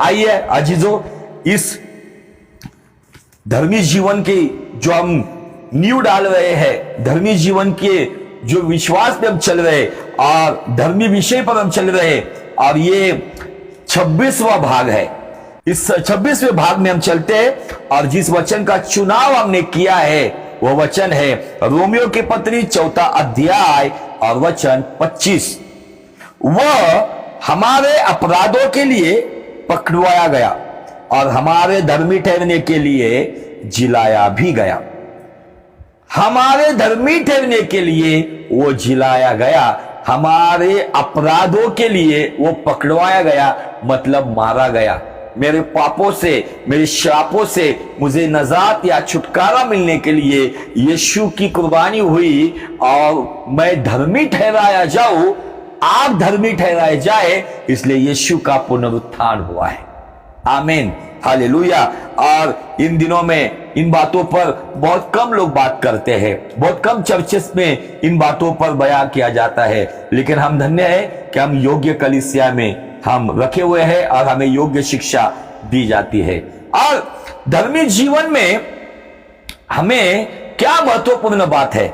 आइए अजीजों, इस धर्मी जीवन के जो हम नींव डाल रहे हैं, धर्मी जीवन के जो विश्वास पे हम चल रहे हैं और धर्मी विषय पर हम चल रहे हैं, और ये 26वां भाग है। इस 26वें भाग में हम चलते हैं और जिस वचन का चुनाव हमने किया है वह वचन है रोमियो की पत्री 4 अध्याय और वचन 25। वह हमारे अपराधों के लिए पकड़वाया गया और हमारे धर्मी ठहरने के लिए जिलाया भी गया। हमारे धर्मी ठहरने के लिए वो जिलाया गया, हमारे अपराधों के लिए वो पकड़वाया गया, मतलब मारा गया। मेरे पापों से, मेरे श्रापों से मुझे नजात या छुटकारा मिलने के लिए यीशु की कुर्बानी हुई और मैं धर्मी ठहराया जाऊं, आप धर्मी ठहराए जाए, इसलिए यीशु का पुनरुत्थान हुआ है। आमीन, हालेलुया। और इन दिनों में इन बातों पर बहुत कम लोग बात करते हैं, बहुत कम चर्चेस में इन बातों पर बयां किया जाता है, लेकिन हम धन्य है कि हम योग्य कलीसिया में हम रखे हुए हैं और हमें योग्य शिक्षा दी जाती है। और धर्मी जीवन में हमें क्या महत्वपूर्ण बात है,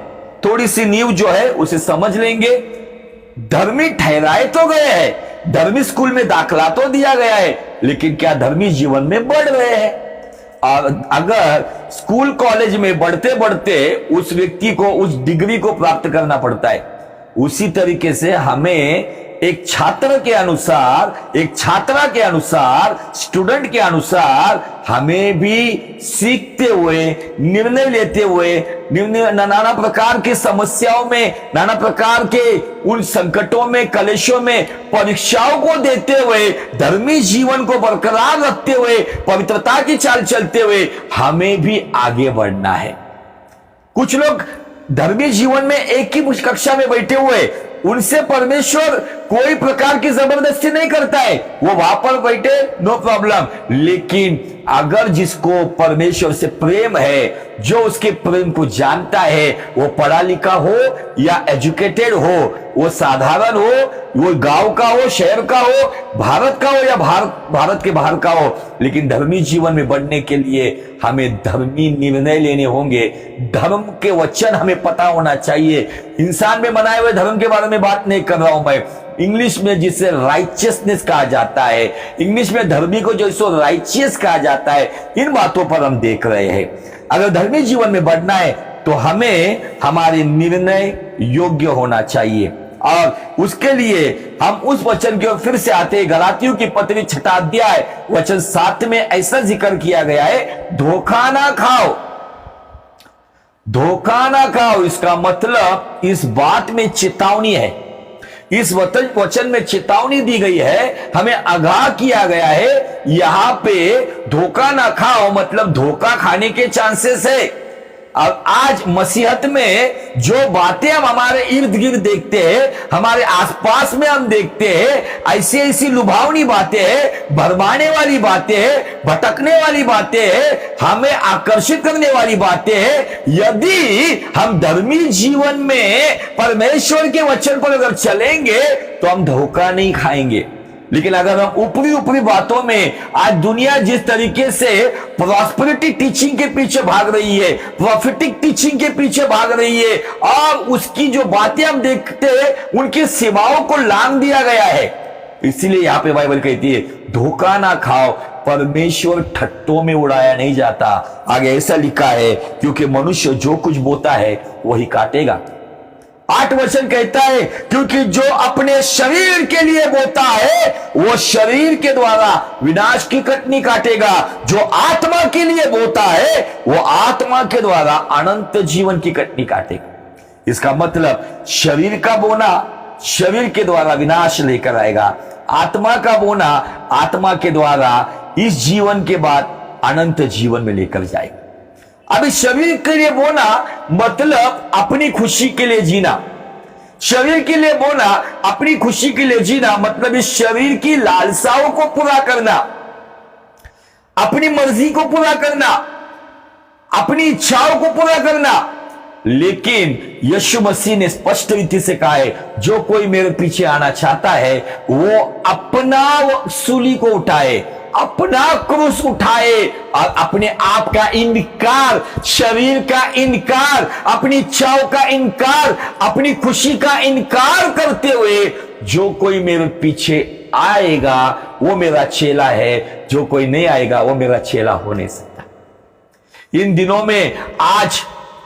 थोड़ी सी नींव जो है उसे समझ लेंगे। धर्मी ठहराए तो गए हैं, धर्मी स्कूल में दाखला तो दिया गया है, लेकिन क्या धर्मी जीवन में बढ़ रहे हैं? और अगर स्कूल कॉलेज में बढ़ते बढ़ते उस व्यक्ति को उस डिग्री को प्राप्त करना पड़ता है, उसी तरीके से हमें एक छात्र के अनुसार, एक छात्रा के अनुसार, स्टूडेंट के अनुसार हमें भी सीखते हुए, निर्णय लेते हुए, नाना प्रकार की समस्याओं में, नाना प्रकार के उन संकटों में, कलेशों में, परीक्षाओं को देते हुए, धर्मी जीवन को बरकरार रखते हुए, पवित्रता की चाल चलते हुए हमें भी आगे बढ़ना है। कुछ लोग धर्मी जीवन में एक ही कक्षा में बैठे हुए, उनसे परमेश्वर कोई प्रकार की जबरदस्ती नहीं करता है, वो वहां पर बैठे, नो प्रॉब्लम। लेकिन अगर जिसको परमेश्वर से प्रेम है, जो उसके प्रेम को जानता है, वो पढ़ा लिखा हो या एजुकेटेड हो, वो साधारण हो, वो गांव का हो, शहर का हो, भारत का हो या भारत के बाहर का हो, लेकिन धर्मी जीवन में बढ़ने के लिए हमें धर्मी निर्णय लेने होंगे। धर्म के वचन हमें पता होना चाहिए। इंसान में बनाए हुए धर्म के बारे में बात नहीं कर रहा हूं मैं, इंग्लिश में जिसे राइचियसनेस कहा जाता है, इंग्लिश में धर्मी को जो इसको राइचियस कहा जाता है, इन बातों पर हम देख रहे हैं। अगर धर्मी जीवन में बढ़ना है तो हमें हमारे निर्णय योग्य होना चाहिए, और उसके लिए हम उस वचन की ओर फिर से आते हैं। गलातियों की पत्री 6 अध्याय वचन 7 में ऐसा जिक्र किया गया है, धोखा ना खाओ, धोखा ना खाओ। इसका मतलब इस बात में चेतावनी है, इस वचन में चेतावनी दी गई है, हमें आगाह किया गया है। यहां पे धोखा ना खाओ मतलब धोखा खाने के चांसेस है। और आज मसीहत में जो बातें हम हमारे इर्द गिर्द देखते हैं, हमारे आसपास में हम देखते हैं, ऐसी ऐसी लुभावनी बातें हैं, भरमाने वाली बातें हैं, भटकने वाली बातें हैं, हमें आकर्षित करने वाली बातें हैं। यदि हम धर्मी जीवन में परमेश्वर के वचन पर अगर चलेंगे तो हम धोखा नहीं खाएंगे। लेकिन अगर हम ऊपरी ऊपरी बातों में, आज दुनिया जिस तरीके से प्रॉस्पेरिटी टीचिंग के पीछे भाग रही है, प्रॉफिटिक टीचिंग के पीछे भाग रही है, और उसकी जो बातें हम देखते हैं उनकी सेवाओं को लांग दिया गया है, इसीलिए यहां पे बाइबल कहती है धोखा ना खाओ, परमेश्वर ठट्टों में उड़ाया नहीं जाता। आगे ऐसा लिखा है, क्योंकि मनुष्य जो कुछ बोता है वही काटेगा। 8 वचन कहता है, क्योंकि जो अपने शरीर के लिए बोता है वो शरीर के द्वारा विनाश की कटनी काटेगा, जो आत्मा के लिए बोता है वो आत्मा के द्वारा अनंत जीवन की कटनी काटेगा। इसका मतलब शरीर का बोना शरीर के द्वारा विनाश लेकर आएगा, आत्मा का बोना आत्मा के द्वारा इस जीवन के बाद अनंत जीवन में लेकर जाएगा। अभी शरीर के लिए बोना मतलब अपनी खुशी के लिए जीना, शरीर के लिए बोना अपनी खुशी के लिए जीना मतलब इस शरीर की लालसाओं को पूरा करना, अपनी मर्जी को पूरा करना, अपनी इच्छाओं को पूरा करना। लेकिन यीशु मसीह ने स्पष्ट रीति से कहा है, जो कोई मेरे पीछे आना चाहता है वो अपना सूली को उठाए अपना क्रूस उठाए और अपने आप का इनकार, शरीर का इनकार, अपनी इच्छाओं का इनकार, अपनी खुशी का इनकार करते हुए जो कोई मेरे पीछे आएगा वो मेरा चेला है, जो कोई नहीं आएगा वो मेरा चेला हो नहीं सकता। इन दिनों में आज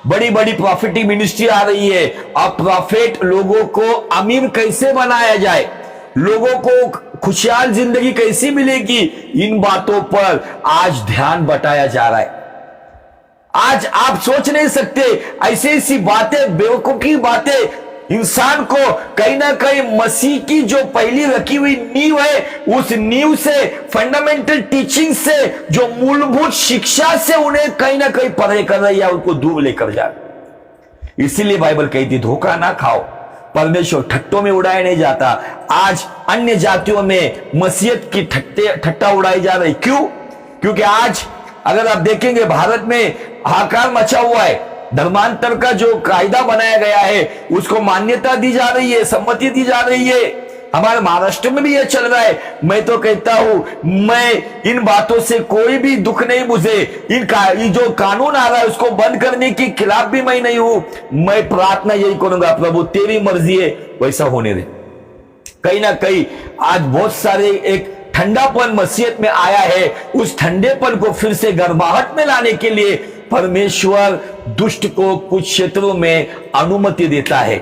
बड़ी बड़ी प्रॉफिटिक मिनिस्ट्री आ रही है और प्रॉफिट लोगों को अमीर कैसे बनाया जाए, लोगों को खुशहाल जिंदगी कैसी मिलेगी, इन बातों पर आज ध्यान बटाया जा रहा है। आज आप सोच नहीं सकते, ऐसी ऐसी बातें, बेवकूफी बातें इंसान को कहीं ना कहीं मसीह की जो पहली रखी हुई नींव है, उस नींव से, फंडामेंटल टीचिंग से, जो मूलभूत शिक्षा से उन्हें कहीं ना कहीं परे कर रही है, उनको दूर लेकर जा रही। इसीलिए बाइबल कहती धोखा ना खाओ, परमेश्वर ठट्टों में उड़ाया नहीं जाता। आज अन्य जातियों में मसीहत की ठट्टा उड़ाई जा रही। क्यों? क्योंकि आज अगर आप देखेंगे भारत में हाहाकार मचा हुआ है। धर्मांतर का जो कायदा बनाया गया है उसको मान्यता दी जा रही है, सम्मति दी जा रही है। हमारे महाराष्ट्र में भी यह चल रहा है। मैं तो कहता हूं, मैं इन बातों से कोई भी दुख नहीं मुझे। ये जो कानून आ रहा है उसको बंद करने के खिलाफ भी मैं नहीं हूं। मैं प्रार्थना यही करूंगा, प्रभु तेरी मर्जी है वैसा होने दे। कहीं ना कहीं आज बहुत सारे एक ठंडापन मसीहत में आया है, उस ठंडेपन को फिर से गर्माहट में लाने के लिए परमेश्वर दुष्ट को कुछ क्षेत्रों में अनुमति देता है।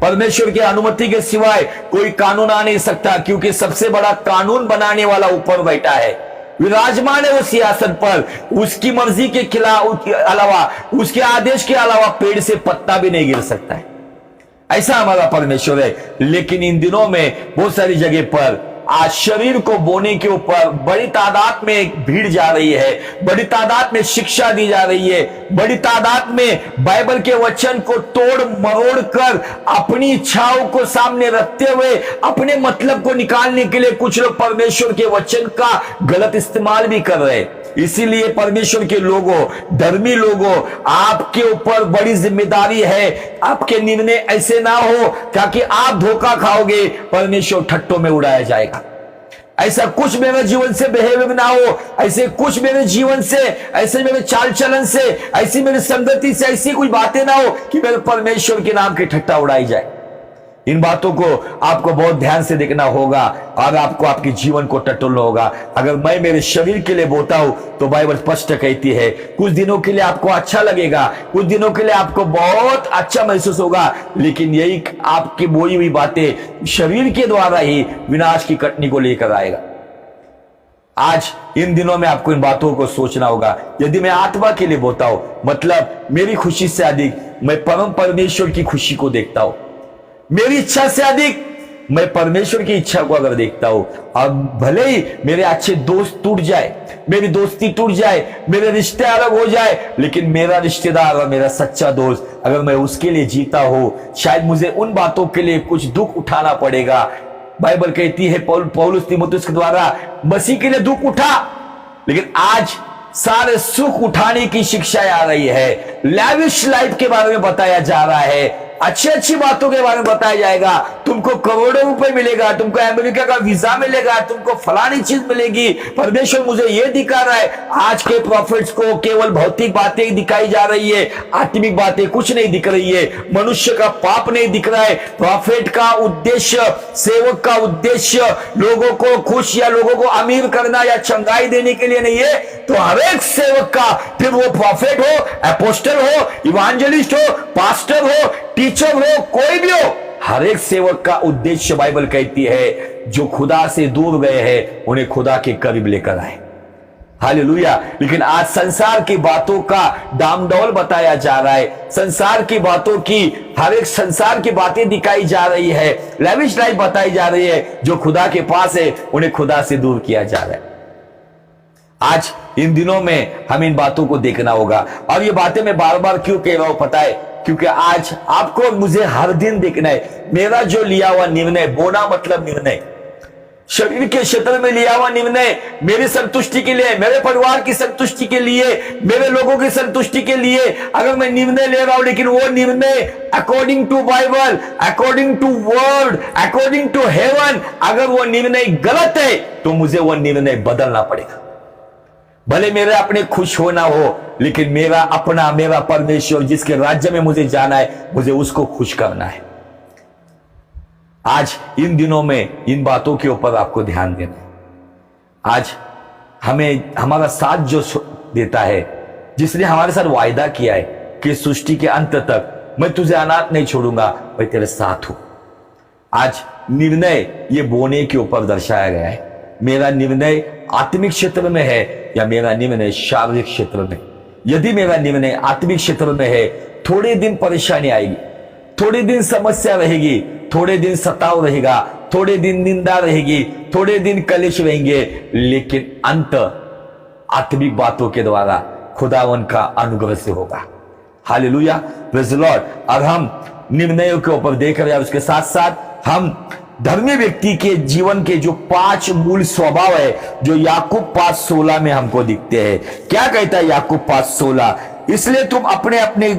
परमेश्वर की अनुमति के सिवाय कोई कानून आ नहीं सकता, क्योंकि सबसे बड़ा कानून बनाने वाला ऊपर बैठा है, विराजमान है वो सियासत पर। उसकी मर्जी के खिलाफ अलावा, उसके आदेश के अलावा पेड़ से पत्ता भी नहीं गिर सकता है। ऐसा हमारा परमेश्वर है। लेकिन इन दिनों में बहुत सारी जगह पर आज शरीर को बोने के ऊपर बड़ी तादाद में भीड़ जा रही है, बड़ी तादाद में शिक्षा दी जा रही है, बड़ी तादाद में बाइबल के वचन को तोड़ मरोड़ कर अपनी इच्छाओं को सामने रखते हुए अपने मतलब को निकालने के लिए कुछ लोग परमेश्वर के वचन का गलत इस्तेमाल भी कर रहे हैं। इसीलिए परमेश्वर के लोगों, धर्मी लोगों, आपके ऊपर बड़ी जिम्मेदारी है। आपके निर्णय ऐसे ना हो ताकि आप धोखा खाओगे, परमेश्वर ठट्टों में उड़ाया जाएगा। ऐसा कुछ मेरे जीवन से बिहेवियर ना हो, ऐसे कुछ मेरे जीवन से, ऐसे मेरे चाल चलन से, ऐसी मेरी संगति से ऐसी कोई बातें ना हो कि मेरे परमेश्वर के नाम की ठट्टा उड़ाई जाए। इन बातों को आपको बहुत ध्यान से देखना होगा और आपको आपके जीवन को टटोलना होगा। अगर मैं मेरे शरीर के लिए बोता हूं तो बाइबल स्पष्ट कहती है कुछ दिनों के लिए आपको अच्छा लगेगा, कुछ दिनों के लिए आपको बहुत अच्छा महसूस होगा, लेकिन यही आपकी बोई हुई बातें शरीर के द्वारा ही विनाश की कटनी को लेकर आएगा। आज इन दिनों में आपको इन बातों को सोचना होगा। यदि मैं आत्मा के लिए बोता हूं, मतलब मेरी खुशी से अधिक मैं परम परमेश्वर की खुशी को देखता हूं, मेरी इच्छा से अधिक मैं परमेश्वर की इच्छा को अगर देखता हूं, और भले ही मेरे अच्छे दोस्त टूट जाए, मेरी दोस्ती टूट जाए, मेरे रिश्ते अलग हो जाए, लेकिन मेरा रिश्तेदार और मेरा सच्चा दोस्त अगर मैं उसके लिए जीता हूं, शायद मुझे उन बातों के लिए कुछ दुख उठाना पड़ेगा। बाइबल कहती है पौलुस तीमुथियुस के द्वारा, मसीह के लिए दुख उठा, लेकिन आज सारे सुख उठाने की शिक्षाएं आ रही है। लैविश लाइफ के बारे में बताया जा रहा है, अच्छी अच्छी बातों के बारे में बताया जाएगा। तुमको करोड़ों रुपए मिलेगा, तुमको अमेरिका का वीजा मिलेगा, तुमको फलानी चीज मिलेगी। परमेश्वर मुझे यह दिखा रहा है। आज के प्रॉफिट्स को केवल भौतिक बातें दिखाई जा रही है, आत्मिक बातें कुछ नहीं दिख रही है, मनुष्य का पाप नहीं दिख रहा है। प्रॉफिट का उद्देश्य, सेवक का उद्देश्य लोगों को खुश या लोगों को अमीर करना या चंगाई देने के लिए नहीं है। तो हर एक सेवक का, फिर वो प्रॉफिट हो, अपोस्टल हो, इवांजेलिस्ट हो, पास्टर हो, टीचर हो, कोई भी हो, हर एक सेवक का उद्देश्य बाइबल कहती है जो खुदा से दूर गए हैं उन्हें खुदा के करीब लेकर आए। हालेलुया। लेकिन आज संसार की बातों का डामडौल बताया जा रहा है, संसार की बातों की, हर एक संसार की बातें दिखाई जा रही है, लैविश लाइफ बताई जा रही है। जो खुदा के पास है उन्हें खुदा से दूर किया जा रहा है। आज इन दिनों में हमें इन बातों को देखना होगा। और ये बातें मैं बार बार क्यों कह रहा हूं पता है? क्योंकि आज आपको मुझे हर दिन देखना है। मेरा जो लिया हुआ निर्णय, बोना मतलब निर्णय, शरीर के क्षेत्र में लिया हुआ निर्णय मेरी संतुष्टि के लिए, मेरे परिवार की संतुष्टि के लिए, मेरे लोगों की संतुष्टि के लिए अगर मैं निर्णय ले रहा हूं, लेकिन वो निर्णय according to Bible, according to word, according to heaven, अगर वो निर्णय गलत है तो मुझे वो निर्णय बदलना पड़ेगा। भले मेरे अपने खुश होना हो, लेकिन मेरा अपना, मेरा परमेश्वर जिसके राज्य में मुझे जाना है, मुझे उसको खुश करना है। आज इन दिनों में इन बातों के ऊपर आपको ध्यान देना है। आज हमें हमारा साथ जो देता है, जिसने हमारे साथ वायदा किया है कि सृष्टि के अंत तक मैं तुझे अनाथ नहीं छोड़ूंगा, मैं तेरे साथ हूं। आज निर्णय ये बोने के ऊपर दर्शाया गया है। मेरा निर्णय आत्मिक क्षेत्र में है या मेरा निर्णय शारीरिक क्षेत्र में। यदि मेरा निर्णय आत्मिक क्षेत्र में है, थोड़े दिन परेशानी आएगी, थोड़े दिन समस्या रहेगी, थोड़े दिन सताव रहेगा, थोड़े दिन निंदा रहेगी, थोड़े दिन कलेश रहेंगे, लेकिन अंत आत्मिक बातों के द्वारा खुदावन का अनुग्रह से होगा। Hallelujah, praise the Lord. और हम निर्णयों के ऊपर देख रहे हैं, उसके साथ साथ हम धर्मी व्यक्ति के जीवन के जो 5 मूल स्वभाव है, जो याकूब 5:16 में हमको दिखते हैं। क्या कहता है याकूब 5:16? इसलिए तुम अपने अपने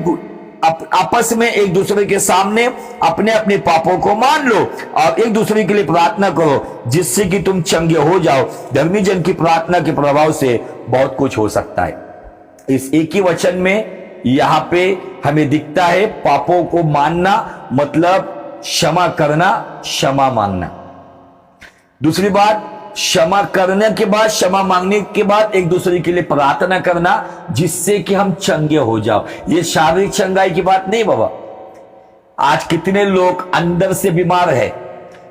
आपस में एक दूसरे के सामने अपने अपने पापों को मान लो और एक दूसरे के लिए प्रार्थना करो, जिससे कि तुम चंगे हो जाओ। धर्मी जन की प्रार्थना के प्रभाव से बहुत कुछ हो सकता है। इस एक ही वचन में यहां पे हमें दिखता है पापों को मानना मतलब क्षमा करना, क्षमा मांगना। दूसरी बात, क्षमा करने के बाद, क्षमा मांगने के बाद एक दूसरे के लिए प्रार्थना करना, जिससे कि हम चंगे हो जाओ। ये शारीरिक चंगाई की बात नहीं बाबा। आज कितने लोग अंदर से बीमार है,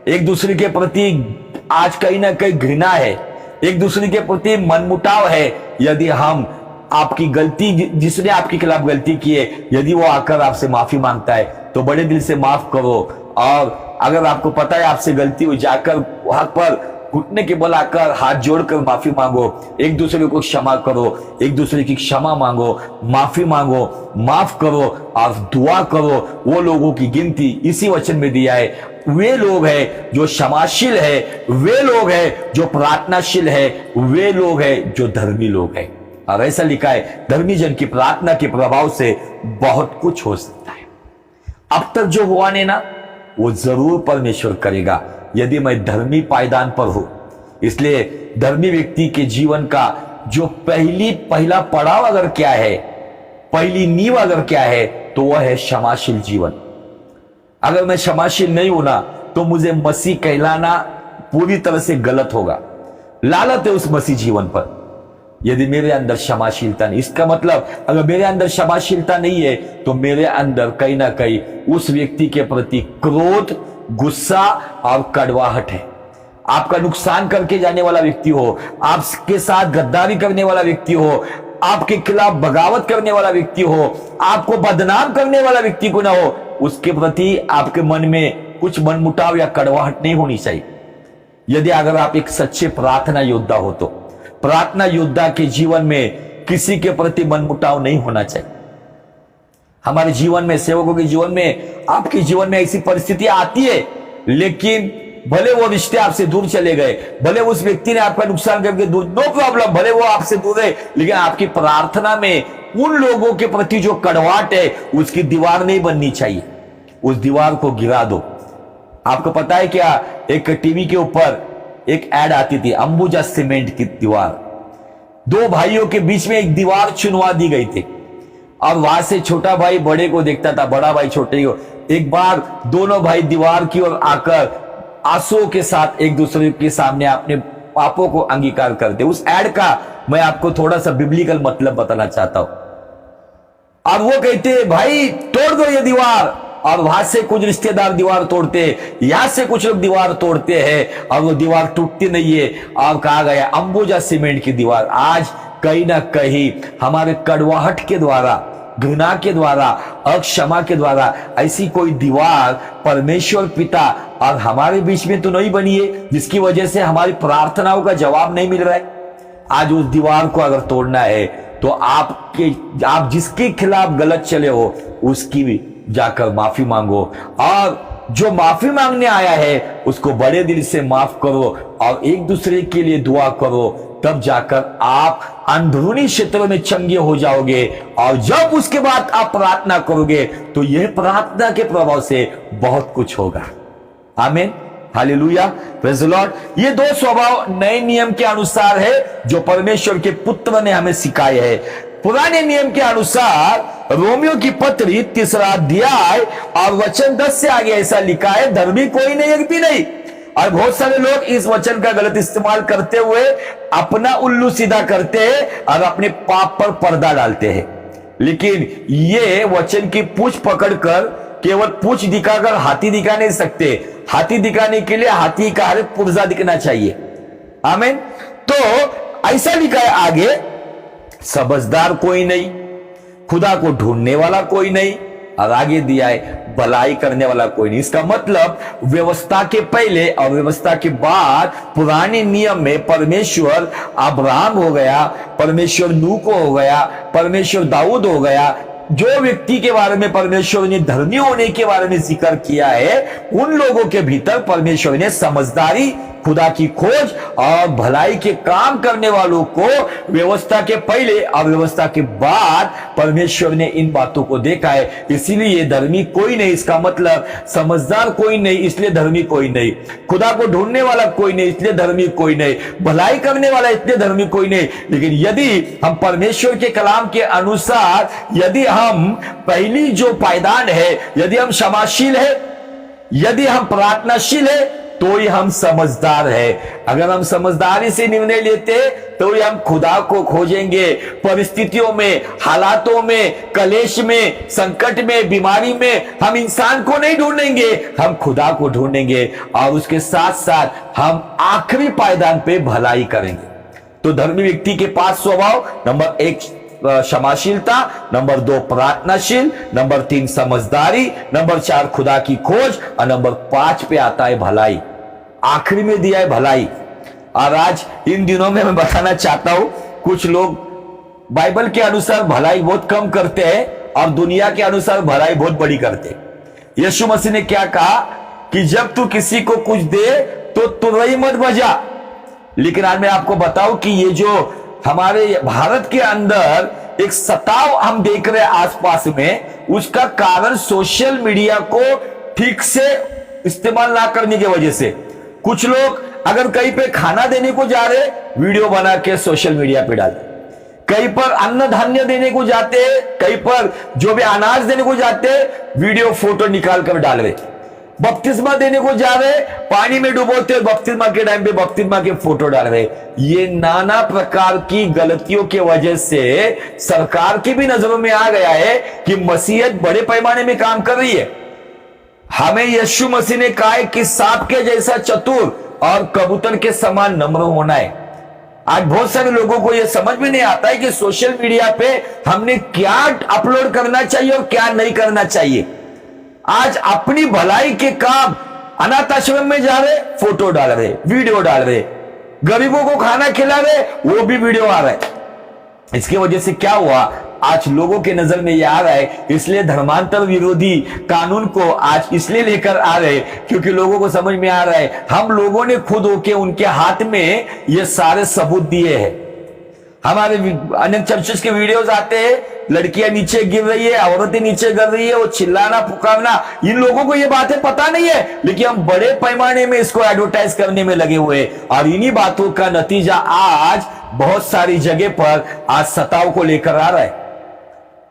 एक दूसरे के प्रति आज कहीं ना कहीं घृणा है, एक दूसरे के प्रति मनमुटाव है। यदि हम आपकी गलती, जिसने आपके खिलाफ गलती की है, यदि वो आकर आपसे माफी मांगता है तो बड़े दिल से माफ करो। और अगर आपको पता है आपसे गलती हुई, जाकर वहां पर घुटने के बल आकर हाथ जोड़कर माफी मांगो, एक दूसरे को क्षमा करो, एक दूसरे की क्षमा मांगो, माफी मांगो, माफ करो और दुआ करो। वो लोगों की गिनती इसी वचन में दिया है। वे लोग हैं जो क्षमाशील है, वे लोग हैं जो प्रार्थनाशील है, वे लोग हैं जो धर्मी लोग हैं। और ऐसा लिखा है, धर्मी जन की प्रार्थना के प्रभाव से बहुत कुछ हो सकता है। अब तक जो हुआ नहीं ना, वो जरूर परमेश्वर करेगा, यदि मैं धर्मी पायदान पर हूं। इसलिए धर्मी व्यक्ति के जीवन का जो पहला पड़ाव अगर क्या है, पहली नींव अगर क्या है, तो वह है क्षमाशील जीवन। अगर मैं क्षमाशील नहीं हूं ना, तो मुझे मसीह कहलाना पूरी तरह से गलत होगा। लालत है उस मसीह जीवन पर, यदि मेरे अंदर क्षमाशीलता नहीं। इसका मतलब अगर मेरे अंदर क्षमाशीलता नहीं है, तो मेरे अंदर कहीं ना कहीं उस व्यक्ति के प्रति क्रोध, गुस्सा और कड़वाहट है। आपका नुकसान करके जाने वाला व्यक्ति हो, आपके साथ गद्दारी करने वाला व्यक्ति हो, आपके खिलाफ बगावत करने वाला व्यक्ति हो, आपको बदनाम करने वाला व्यक्ति को ना हो, उसके प्रति आपके मन में कुछ मनमुटाव या कड़वाहट नहीं होनी चाहिए। यदि अगर आप एक सच्चे प्रार्थना योद्धा हो, तो प्रार्थना योद्धा के जीवन में किसी के प्रति मनमुटाव नहीं होना चाहिए। हमारे जीवन में, सेवकों के जीवन में, आपके जीवन में ऐसी परिस्थितियां आती है, लेकिन भले वो रिश्ते आपसे दूर चले गए, भले उस व्यक्ति ने आपका नुकसान करके दूर, नो प्रॉब्लम, भले वो आपसे दूर है, लेकिन आपकी प्रार्थना में उन लोगों के प्रति जो कड़वाहट है, उसकी दीवार नहीं बननी चाहिए। उस दीवार को गिरा दो। आपको पता है क्या, एक टीवी के ऊपर एक एड आती थी, अंबुजा सीमेंट की दीवार। 2 भाइयों के बीच में एक दीवार चुनवा दी गई थी और वहां से छोटा भाई बड़े को देखता था, बड़ा भाई छोटे को। एक बार दोनों भाई दीवार की ओर आकर आंसुओं के साथ एक दूसरे के सामने अपने पापों को अंगीकार करते। उस एड का मैं आपको थोड़ा सा बिब्लिकल मतलब बताना चाहता हूं। और वो कहते, भाई तोड़ दो ये दीवार। और वहां से कुछ रिश्तेदार दीवार तोड़ते, यहां से कुछ लोग दीवार तोड़ते हैं और वो दीवार टूटती नहीं है। और कहा गया अंबुजा सीमेंट की दीवार। आज कहीं ना कहीं हमारे कड़वाहट के द्वारा, घृणा के द्वारा, अक्षमा के द्वारा ऐसी कोई दीवार परमेश्वर पिता और हमारे बीच में तो नहीं बनी है, जिसकी वजह से हमारी प्रार्थनाओं का जवाब नहीं मिल रहा है। आज उस दीवार को अगर तोड़ना है, तो आप जिसके खिलाफ गलत चले हो, उसकी भी जाकर माफी मांगो, और जो माफी मांगने आया है उसको बड़े दिल से माफ करो और एक दूसरे के लिए दुआ करो, तब जाकर आप अंदरूनी क्षेत्रों में चंगे हो जाओगे। और जब उसके बाद आप प्रार्थना करोगे तो यह प्रार्थना के प्रभाव से बहुत कुछ होगा। आमीन, हालेलुया, प्रेज़ द लॉर्ड। ये दो स्वभाव नए नियम के अनुसार है जो परमेश्वर के पुत्र ने हमें सिखाए हैं। पुराने नियम के अनुसार रोमियो की पत्री 3 अध्याय और वचन 10 से आगे ऐसा लिखा है, धर्मी कोई नहीं, एक भी नहीं। और बहुत सारे लोग इस वचन का गलत इस्तेमाल करते हुए अपना उल्लू सीधा करते हैं और अपने पाप पर पर्दा डालते हैं। लेकिन ये वचन की पूंछ पकड़कर केवल पूंछ दिखाकर हाथी दिखा नहीं सकते। हाथी दिखाने के लिए हाथी का हर पुर्जा दिखना चाहिए। आमीन। तो ऐसा लिखा है आगे, समझदार कोई नहीं, खुदा को ढूंढने वाला कोई नहीं, और आगे दिया है भलाई करने वाला कोई नहीं। इसका मतलब व्यवस्था के पहले और व्यवस्था के बाद पुराने नियम में परमेश्वर अब्राहम हो गया, परमेश्वर नूह को हो गया, परमेश्वर दाऊद हो गया। जो व्यक्ति के बारे में परमेश्वर ने धर्मी होने के बारे में जिक्र किया है, उन लोगों के भीतर परमेश्वर ने समझदारी, खुदा की खोज और भलाई के काम करने वालों को व्यवस्था के पहले और व्यवस्था के बाद परमेश्वर ने इन बातों को देखा है। इसीलिए धर्मी कोई नहीं, इसका मतलब समझदार कोई नहीं इसलिए धर्मी कोई नहीं, खुदा को ढूंढने वाला कोई नहीं इसलिए धर्मी कोई नहीं, भलाई करने वाला इसलिए धर्मी कोई नहीं। लेकिन यदि हम परमेश्वर के कलाम के अनुसार, यदि हम पहली जो पायदान है, यदि हम क्षमाशील है, यदि हम प्रार्थनाशील है, तो ही हम समझदार है। अगर हम समझदारी से निर्णय लेते तो ही हम खुदा को खोजेंगे। परिस्थितियों में, हालातों में, कलेश में, संकट में, बीमारी में हम इंसान को नहीं ढूंढेंगे, हम खुदा को ढूंढेंगे। और उसके साथ साथ हम आखिरी पायदान पे भलाई करेंगे। तो धर्मी व्यक्ति के पास स्वभाव, नंबर 1 क्षमाशीलता, नंबर 2 प्रार्थनाशील, नंबर 3 समझदारी, नंबर 4 खुदा की खोज, और नंबर 5 पे आता है भलाई। आखिरी में दिया है भलाई। और आज इन दिनों में मैं बताना चाहता हूं, कुछ लोग बाइबल के अनुसार भलाई बहुत कम करते हैं और दुनिया के अनुसार भलाई बहुत बड़ी करते हैं। यीशु मसीह ने क्या कहा कि जब तू किसी को कुछ दे तो तुरई मत बजा। लेकिन आज मैं आपको बताऊं कि ये जो हमारे भारत के अंदर एक सताव हम देख रहे हैं आसपास में, उसका कारण सोशल मीडिया को ठीक से इस्तेमाल ना करने की वजह से। कुछ लोग अगर कहीं पे खाना देने को जा रहे, वीडियो बना के सोशल मीडिया पे डालते, कहीं पर अन्न धान्य देने को जाते, कहीं पर जो भी अनाज देने को जाते, वीडियो फोटो निकाल कर डाल रहे। बपतिस्मा देने को जा रहे, पानी में डुबोते, बपतिस्मा के टाइम पे बपतिस्मा के फोटो डाल रहे। ये नाना प्रकार की गलतियों के वजह से सरकार की भी नजरों में आ गया है कि मसीहत बड़े पैमाने में काम कर रही है। हमें यीशु मसीह ने कहा है कि सांप के जैसा चतुर और कबूतर के समान नम्र होना है। आज बहुत सारे लोगों को यह समझ में नहीं आता है कि सोशल मीडिया पे हमने क्या अपलोड करना चाहिए और क्या नहीं करना चाहिए। आज अपनी भलाई के काम, अनाथ आश्रम में जा रहे, फोटो डाल रहे, वीडियो डाल रहे, गरीबों को खाना खिला रहे, वो भी वीडियो आ रहा है। इसकी वजह से क्या हुआ, आज लोगों के नजर में यह आ रहा है, इसलिए धर्मांतर विरोधी कानून को आज इसलिए लेकर आ रहे क्योंकि लोगों को समझ में आ रहा है हम लोगों ने खुद होके उनके हाथ में ये सारे सबूत दिए हैं। हमारे अनेक चर्चेस के वीडियोस आते हैं, लड़कियां नीचे गिर रही है, औरतें नीचे गिर रही है, वो चिल्लाना पुकारना, इन लोगों को ये बातें पता नहीं है, लेकिन हम बड़े पैमाने में इसको एडवर्टाइज करने में लगे हुए हैं। और इन्हीं बातों का नतीजा आज बहुत सारी जगह पर आज सताव को लेकर आ रहा है।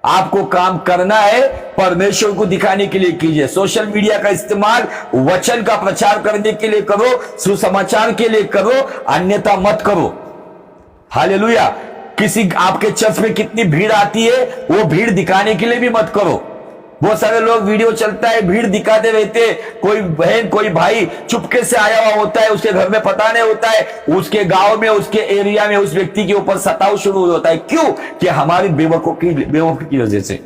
आपको काम करना है, परमेश्वर को दिखाने के लिए कीजिए। सोशल मीडिया का इस्तेमाल वचन का प्रचार करने के लिए करो, सुसमाचार के लिए करो, अन्यथा मत करो। हालेलुया। किसी आपके चर्च में कितनी भीड़ आती है, वो भीड़ दिखाने के लिए भी मत करो। बहुत सारे लोग वीडियो चलता है, भीड़ दिखाते रहते, कोई बहन कोई भाई चुपके से आया हुआ होता है, उसके घर में पता नहीं होता है, उसके गांव में, उसके एरिया में उस व्यक्ति के ऊपर सताव शुरू होता है। क्यों? कि हमारी बेवकूफी की वजह से,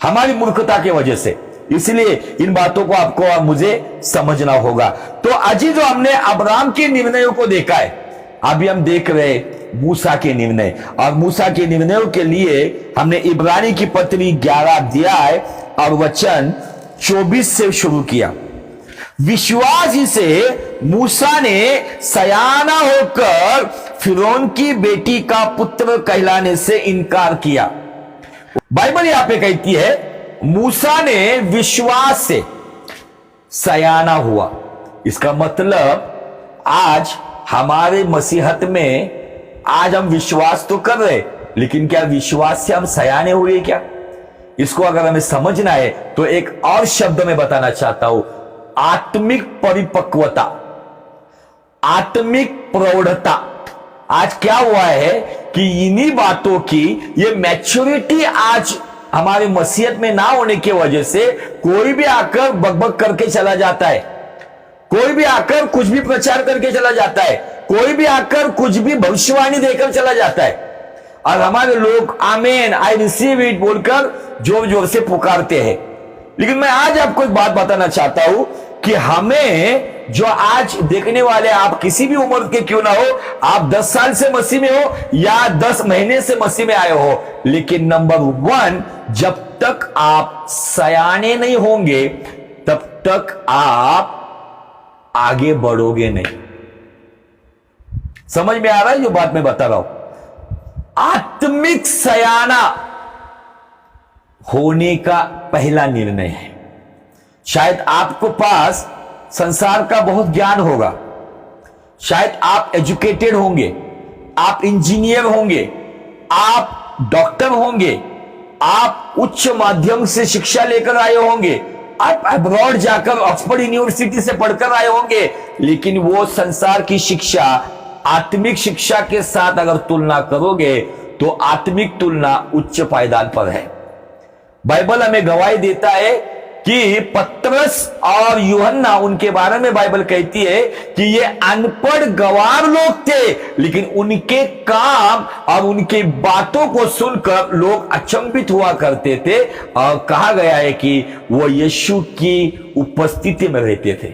हमारी मूर्खता की वजह से। इसलिए इन बातों को आपको और मुझे समझना होगा। तो आज ही जो हमने अब्राहम के निर्णयों को देखा है, अभी हम देख रहे मूसा के निर्णय। और मूसा के निर्णयों के लिए हमने इब्रानी की पत्री 11 अध्याय और वचन 24 से शुरू किया। विश्वास ही से मूसा ने सयाना होकर फिरौन की बेटी का पुत्र कहलाने से इनकार किया। बाइबल यहां पे कहती है मूसा ने विश्वास से सयाना हुआ। इसका मतलब आज हमारे मसीहत में आज हम विश्वास तो कर रहे, लेकिन क्या विश्वास से हम सयाने हुए क्या? इसको अगर हमें समझना है तो एक और शब्द में बताना चाहता हूं, आत्मिक परिपक्वता, आत्मिक प्रौढ़ता। आज क्या हुआ है कि इन्हीं बातों की ये मैच्योरिटी आज हमारे मसीहत में ना होने की वजह से कोई भी आकर बकबक करके चला जाता है, कोई भी आकर कुछ भी प्रचार करके चला जाता है, कोई भी आकर कुछ भी भविष्यवाणी देकर चला जाता है, और हमारे लोग आमेन आई रिसीव इट बोलकर जोर जोर से पुकारते हैं। लेकिन मैं आज आपको एक बात बताना चाहता हूं कि हमें जो आज देखने वाले, आप किसी भी उम्र के क्यों ना हो, आप 10 साल से मसीह में हो या 10 महीने से मसीह में आए हो, लेकिन नंबर 1, जब तक आप सयाने नहीं होंगे तब तक आप आगे बढ़ोगे नहीं। समझ में आ रहा है जो बात मैं बता रहा हूं? आत्मिक सयाना होने का पहला निर्णय है। शायद आपको पास संसार का बहुत ज्ञान होगा, शायद आप एजुकेटेड होंगे, आप इंजीनियर होंगे, आप डॉक्टर होंगे, आप उच्च माध्यम से शिक्षा लेकर आए होंगे, आप अब्रॉड जाकर ऑक्सफोर्ड यूनिवर्सिटी से पढ़कर आए होंगे, लेकिन वो संसार की शिक्षा आत्मिक शिक्षा के साथ अगर तुलना करोगे तो आत्मिक तुलना उच्च पायदान पर है। बाइबल हमें गवाही देता है कि पतरस और यूहन्ना, उनके बारे में बाइबल कहती है कि ये अनपढ़ गवार लोग थे, लेकिन उनके काम और उनकी बातों को सुनकर लोग अचंभित हुआ करते थे, और कहा गया है कि वो यीशु की उपस्थिति में रहते थे।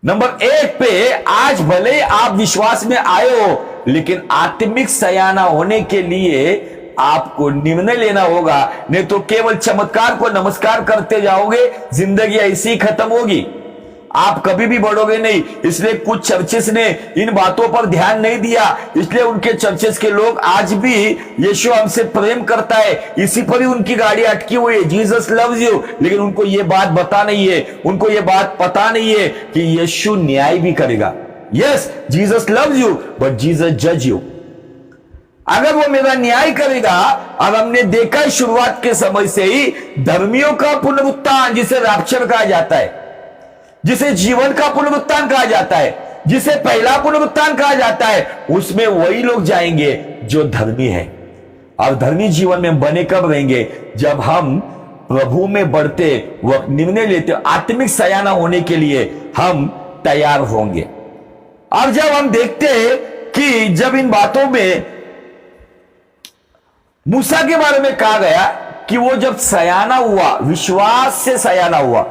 नंबर 1 पे, आज भले आप विश्वास में आए हो, लेकिन आत्मिक सयाना होने के लिए आपको निर्णय लेना होगा, नहीं तो केवल चमत्कार को नमस्कार करते जाओगे, जिंदगी ऐसी ही खत्म होगी, आप कभी भी बढ़ोगे नहीं। इसलिए कुछ चर्चेस ने इन बातों पर ध्यान नहीं दिया, इसलिए उनके चर्चेस के लोग आज भी यीशु हमसे प्रेम करता है, इसी पर ही उनकी गाड़ी अटकी हुई है, जीसस लव्स यू, लेकिन उनको ये बात पता नहीं है, उनको ये बात पता नहीं है कि यीशु न्याय भी करेगा। Yes, Jesus loves you but Jesus जज यू। अगर वो मेरा न्याय करेगा, और हमने देखा है शुरुआत के समय से ही धर्मियों का पुनरुत्थान, जिसे रैप्चर कहा जाता है, जिसे जीवन का पुनरुत्थान कहा जाता है, जिसे पहला पुनरुत्थान कहा जाता है, उसमें वही लोग जाएंगे जो धर्मी है। और धर्मी जीवन में बने कब रहेंगे? जब हम प्रभु में बढ़ते वक्त निर्णय लेते, आत्मिक सयाना होने के लिए हम तैयार होंगे। और जब हम देखते हैं कि जब इन बातों में मूसा के बारे में कहा गया कि वो जब सयाना हुआ, विश्वास से सयाना हुआ,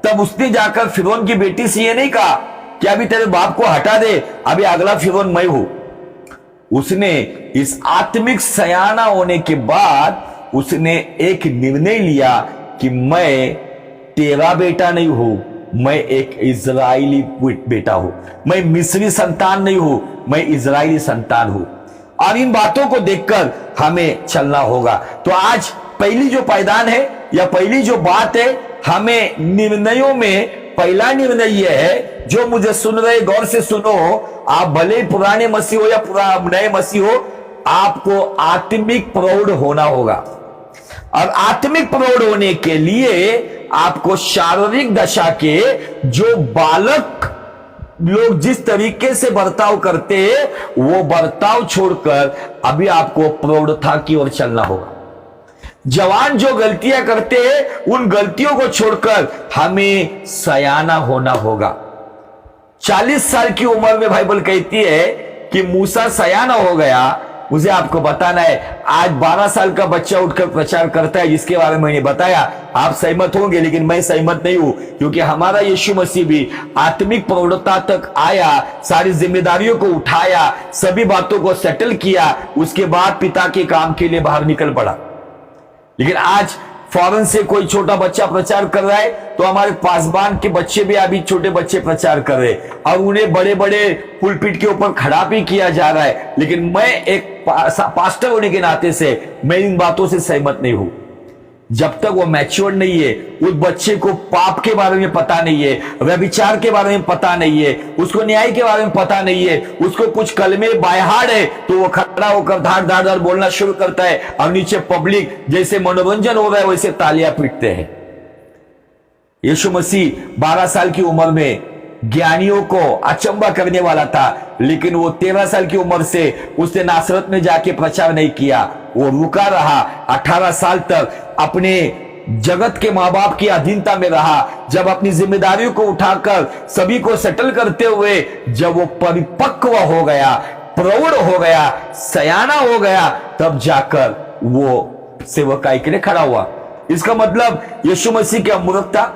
तब उसने जाकर फिरौन की बेटी से ये नहीं कहा कि अभी तेरे बाप को हटा दे, अभी अगला फिरौन मैं हूं। उसने इस आत्मिक सयाना होने के बाद उसने एक निर्णय लिया कि मैं तेरा बेटा नहीं हूं, मैं एक इजरायली बेटा हूं, मैं मिस्री संतान नहीं हूं, मैं इजरायली संतान हूं। और इन बातों को देखकर हमें चलना होगा। तो आज पहली जो पायदान है या पहली जो बात है, हमें निर्णयों में पहला निर्णय यह है, जो मुझे सुन रहे गौर से सुनो, आप भले पुराने मसीह हो या नए मसीह हो, आपको आत्मिक प्रौढ़ होना होगा। और आत्मिक प्रौढ़ होने के लिए आपको शारीरिक दशा के जो बालक लोग जिस तरीके से बर्ताव करते हैं, वो बर्ताव छोड़कर अभी आपको प्रौढ़ता की ओर चलना होगा। जवान जो गलतियां करते हैं, उन गलतियों को छोड़कर हमें सयाना होना होगा। 40 साल की उम्र में बाइबल कहती है कि मूसा सयाना हो गया। मुझे आपको बताना है, आज 12 साल का बच्चा उठकर प्रचार करता है, जिसके बारे में मैंने बताया। आप सहमत होंगे, लेकिन मैं सहमत नहीं हूं, क्योंकि हमारा यीशु मसीह भी आत्मिक प्रौढ़ता तक आया, सारी जिम्मेदारियों को उठाया, सभी बातों को सेटल किया, उसके बाद पिता के काम के लिए बाहर निकल पड़ा। लेकिन आज फॉरेन से कोई छोटा बच्चा प्रचार कर रहा है तो हमारे पासबान के बच्चे भी अभी छोटे बच्चे प्रचार कर रहे हैं और उन्हें बड़े बड़े पुलपिट के ऊपर खड़ा भी किया जा रहा है। लेकिन मैं एक पास्टर होने के नाते से मैं इन बातों से सहमत नहीं हूं। जब तक वो मैच्योर नहीं है, उस बच्चे को पाप के बारे में पता नहीं है, व्यभिचार के बारे में पता नहीं है, उसको न्याय के बारे में पता नहीं है, उसको कुछ कलमे बायहाड़ है, तो वो खड़ा होकर धार धार धार बोलना शुरू करता है और नीचे पब्लिक जैसे मनोरंजन हो रहा है वैसे तालियां पीटते हैं। यीशु मसीह 12 साल की उम्र में ज्ञानियों को अचंबा करने वाला था, लेकिन वो 13 साल की उम्र से उसने नासरत में जाके प्रचार नहीं किया, वो रुका रहा। 18 साल तक अपने जगत के माँ बाप की अधीनता में रहा। जब अपनी जिम्मेदारियों को उठाकर सभी को सेटल करते हुए जब वो परिपक्व हो गया, प्रौढ़ हो गया, सयाना हो गया, तब जाकर वो सेवकाई के लिए खड़ा हुआ। इसका मतलब यीशु मसीह की अमूर्खता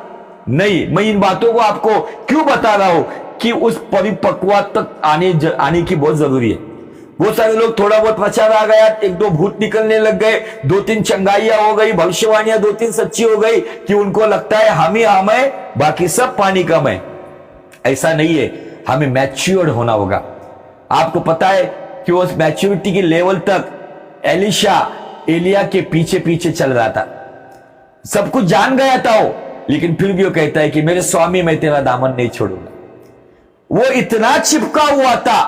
नहीं। मैं इन बातों को आपको क्यों बता रहा हूं कि उस परिपक्वता तक आने की बहुत जरूरी है। बहुत सारे लोग थोड़ा बहुत प्रचार आ गया, 1-2 भूत निकलने लग गए, 2-3 चंगाइयां हो गई, भविष्यवाणियां 2-3 सच्ची हो गई कि उनको लगता है हम ही हम है, बाकी सब पानी कम है। ऐसा नहीं है, हमें मैच्योर्ड होना होगा। आपको पता है कि उस मैच्योरिटी की लेवल तक एलिशा एलिया के पीछे पीछे चल रहा था। सब कुछ जान गया था वो, लेकिन फिर भी वो कहता है कि मेरे स्वामी मैं तेरा दामन नहीं छोड़ूंगा। वो इतना चिपका हुआ था,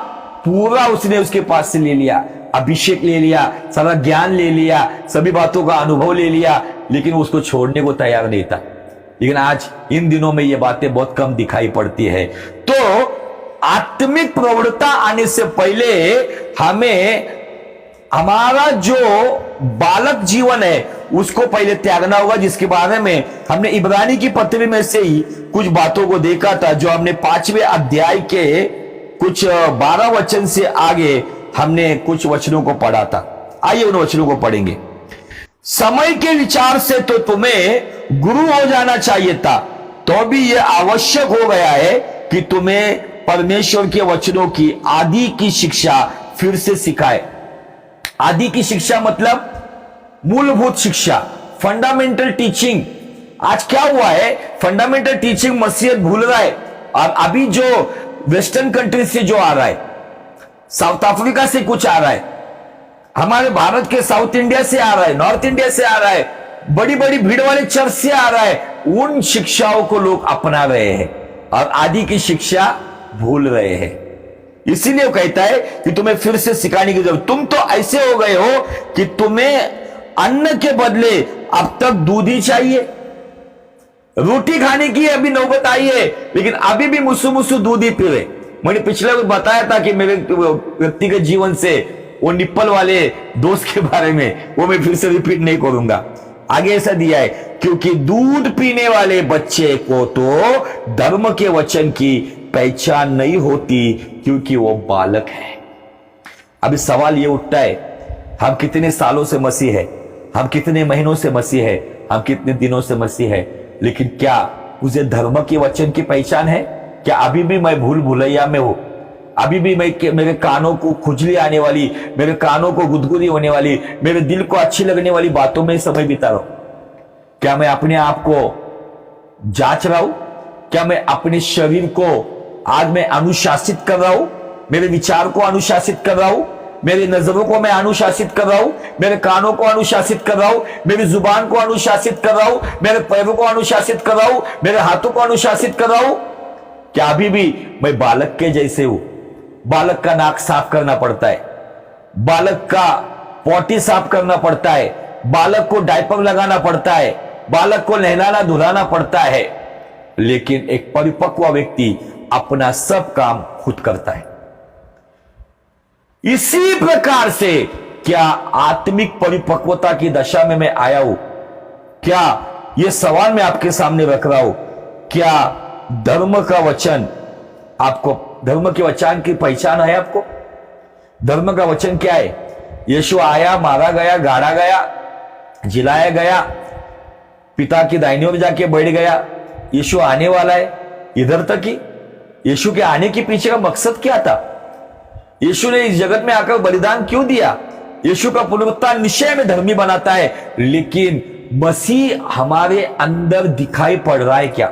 पूरा उसने उसके पास से ले लिया, अभिषेक ले लिया, सारा ज्ञान ले लिया, सभी बातों का अनुभव ले लिया, लेकिन उसको छोड़ने को तैयार नहीं था। लेकिन आज इन दिनों में ये बातें बहुत कम दिखाई पड़ती है। तो आत्मिक प्रवृत्ता आने से पहले हमें हमारा जो बालक जीवन है उसको पहले त्यागना होगा, जिसके बारे में हमने इब्रानी की पत्री में से ही कुछ बातों को देखा था, जो हमने 5वें अध्याय के कुछ 12 वचन से आगे हमने कुछ वचनों को पढ़ा था। आइए उन वचनों को पढ़ेंगे। समय के विचार से तो तुम्हें गुरु हो जाना चाहिए था, तो भी यह आवश्यक हो गया है कि तुम्हें परमेश्वर के वचनों की आदि की शिक्षा फिर से सिखाए। आदि की शिक्षा मतलब मूलभूत शिक्षा, फंडामेंटल टीचिंग। आज क्या हुआ है, फंडामेंटल टीचिंग मसीहत भूल रहा है। और अभी जो वेस्टर्न कंट्री से जो आ रहा है, साउथ अफ्रीका से कुछ आ रहा है, हमारे भारत के साउथ इंडिया से आ रहा है, नॉर्थ इंडिया से आ रहा है, बड़ी बड़ी भीड़ वाले चर्च से आ रहा है, उन शिक्षाओं को लोग अपना रहे हैं और आदि की शिक्षा भूल रहे हैं। इसीलिए वो कहता है कि तुम्हें फिर से सिखाने की जरूरत। तुम तो ऐसे हो गए हो कि तुम्हें अन्न के बदले अब तक दूध ही चाहिए। रोटी खाने की अभी नौबत आई है, लेकिन अभी भी मुसु मुसु दूध ही पी रहे। मैंने पिछले वक्त बताया था कि मेरे व्यक्तिगत जीवन से वो निप्पल वाले दोस्त के बारे में, वो मैं फिर से रिपीट नहीं करूंगा। आगे ऐसा दिया है, क्योंकि दूध पीने वाले बच्चे को तो धर्म के वचन की पहचान नहीं होती, क्योंकि वो बालक है। अभी सवाल ये उठता है, हम कितने सालों से मसीह है, हम कितने महीनों से मसीह है, हम कितने दिनों से मसीह है, लेकिन क्या उसे धर्म के वचन की पहचान है? क्या अभी भी मैं भूल भुलैया में हूं? अभी भी मेरे कानों को खुजली आने वाली, मेरे कानों को गुदगुदी होने वाली, मेरे दिल को अच्छी लगने वाली बातों में समय बिता रहा हूं? क्या मैं अपने आप को जांच रहा हूं? क्या मैं अपने शरीर को आज मैं अनुशासित कर रहा हूं? मेरे विचार को अनुशासित कर रहा हूं? मेरी नजरों को मैं अनुशासित कर रहा हूं? मेरे कानों को अनुशासित कर रहा हूं? मेरी जुबान को अनुशासित कर रहा हूं? मेरे पैरों को अनुशासित कर रहा हूं? मेरे हाथों को अनुशासित कर रहा हूं? क्या अभी भी मैं बालक के जैसे हूं? बालक का नाक साफ करना पड़ता है, बालक का पॉटी साफ करना पड़ता है, बालक को डायपर लगाना पड़ता है, बालक को नहलाना धुलाना पड़ता है, लेकिन एक परिपक्व व्यक्ति अपना सब काम खुद करता है। इसी प्रकार से क्या आत्मिक परिपक्वता की दशा में मैं आया हूं? क्या यह सवाल मैं आपके सामने रख रहा हूं, क्या धर्म का वचन आपको, धर्म के वचन की पहचान है आपको? धर्म का वचन क्या है? यीशु आया, मारा गया, गाड़ा गया, जिलाया गया, पिता की दाहिनी ओर जाके बैठ गया। यीशु आने वाला है, इधर तक ही। यीशु के आने के पीछे का मकसद क्या था? यीशु ने इस जगत में आकर बलिदान क्यों दिया? यीशु का पुनरुत्थान निश्चय में धर्मी बनाता है, लेकिन मसीह हमारे अंदर दिखाई पड़ रहा है क्या?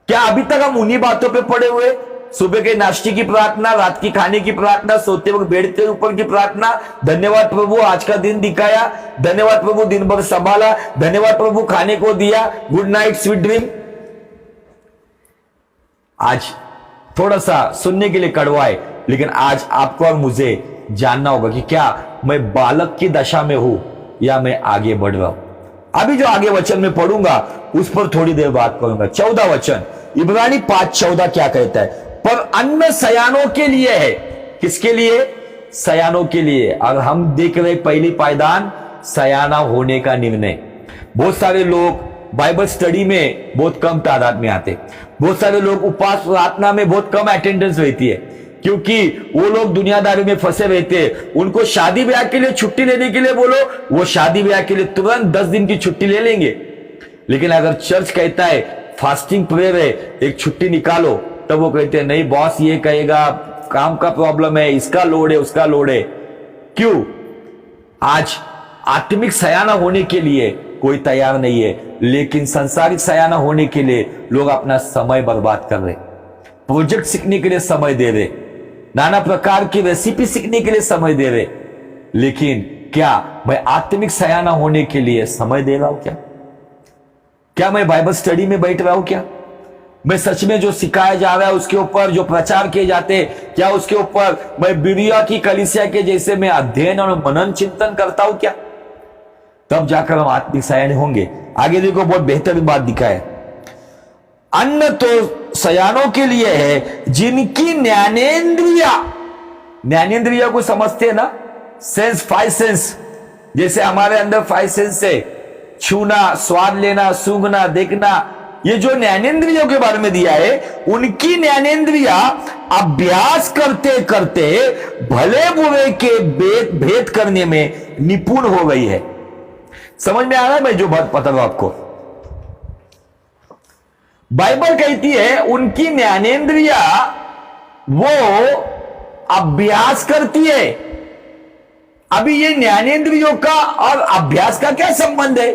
क्या अभी तक हम उन्हीं बातों पे पड़े हुए? सुबह के नाश्ते की प्रार्थना, रात की खाने की प्रार्थना, सोते वक्त बेड के ऊपर की प्रार्थना, धन्यवाद प्रभु आज का दिन दिखाया, धन्यवाद प्रभु दिन भर संभाला, धन्यवाद प्रभु खाने को दिया, गुड नाइट स्वीट ड्रीम। आज थोड़ा सा सुनने के लिए कड़वा है, लेकिन आज आपको और मुझे जानना होगा कि क्या मैं बालक की दशा में हूं या मैं आगे बढ़ रहा हूं। अभी जो आगे वचन में पढ़ूंगा उस पर थोड़ी देर बात करूंगा। 14 वचन, इब्रानी 5:14 क्या कहता है? पर अन्न सयानों के लिए है। किसके लिए? सयानों के लिए। और हम देख रहे पहली पायदान, सयाना होने का निर्णय। बहुत सारे लोग बाइबल स्टडी में बहुत कम तादाद में आते, बहुत सारे लोग उपवास प्रार्थना में बहुत कम अटेंडेंस रहती है, क्योंकि वो लोग दुनियादारी में फंसे रहते हैं। उनको शादी ब्याह के लिए छुट्टी लेने के लिए बोलो, वो शादी ब्याह के लिए तुरंत 10 दिन की छुट्टी ले लेंगे। लेकिन अगर चर्च कहता है फास्टिंग प्रेयर है, एक छुट्टी निकालो, तब वो कहते हैं नहीं बॉस ये कहेगा काम का प्रॉब्लम है, इसका लोड है, उसका लोड है। क्यों? आज आत्मिक सयाना होने के लिए कोई तैयार नहीं है, लेकिन संसारिक सयाना होने के लिए लोग अपना समय बर्बाद कर रहे, प्रोजेक्ट सीखने के लिए समय दे रहे, नाना प्रकार की रेसिपी सीखने के लिए समय दे रहे। लेकिन क्या मैं आत्मिक सयाना होने के लिए समय दे रहा हूं? क्या मैं बाइबल स्टडी में बैठ रहा हूं? मैं सच में जो सिखाया जा रहा है उसके ऊपर, जो प्रचार किए जाते हैं, क्या उसके ऊपर मैं बिरिया की कलीसिया के जैसे मैं अध्ययन और मनन चिंतन करता हूं क्या? तब जाकर हम आत्मिक सयाने होंगे। आगे देखो, बहुत बेहतरीन बात दिखा है। अन्न तो सयानों के लिए है जिनकी ज्ञानेंद्रिया को समझते हैं ना, सेंस, 5 सेंस। जैसे हमारे अंदर 5 सेंस है, छूना, स्वाद लेना, सूंघना, देखना। ये जो ज्ञानेंद्रियों के बारे में दिया है, उनकी ज्ञानेंद्रिया अभ्यास करते करते भले बुरे के भेद करने में निपुण हो गई है। समझ में आ रहा है मैं जो बात बता रहा हूं आपको? बाइबल कहती है उनकी ज्ञानेंद्रिया वो अभ्यास करती है। अभी ये ज्ञानेंद्रियों का और अभ्यास का क्या संबंध है?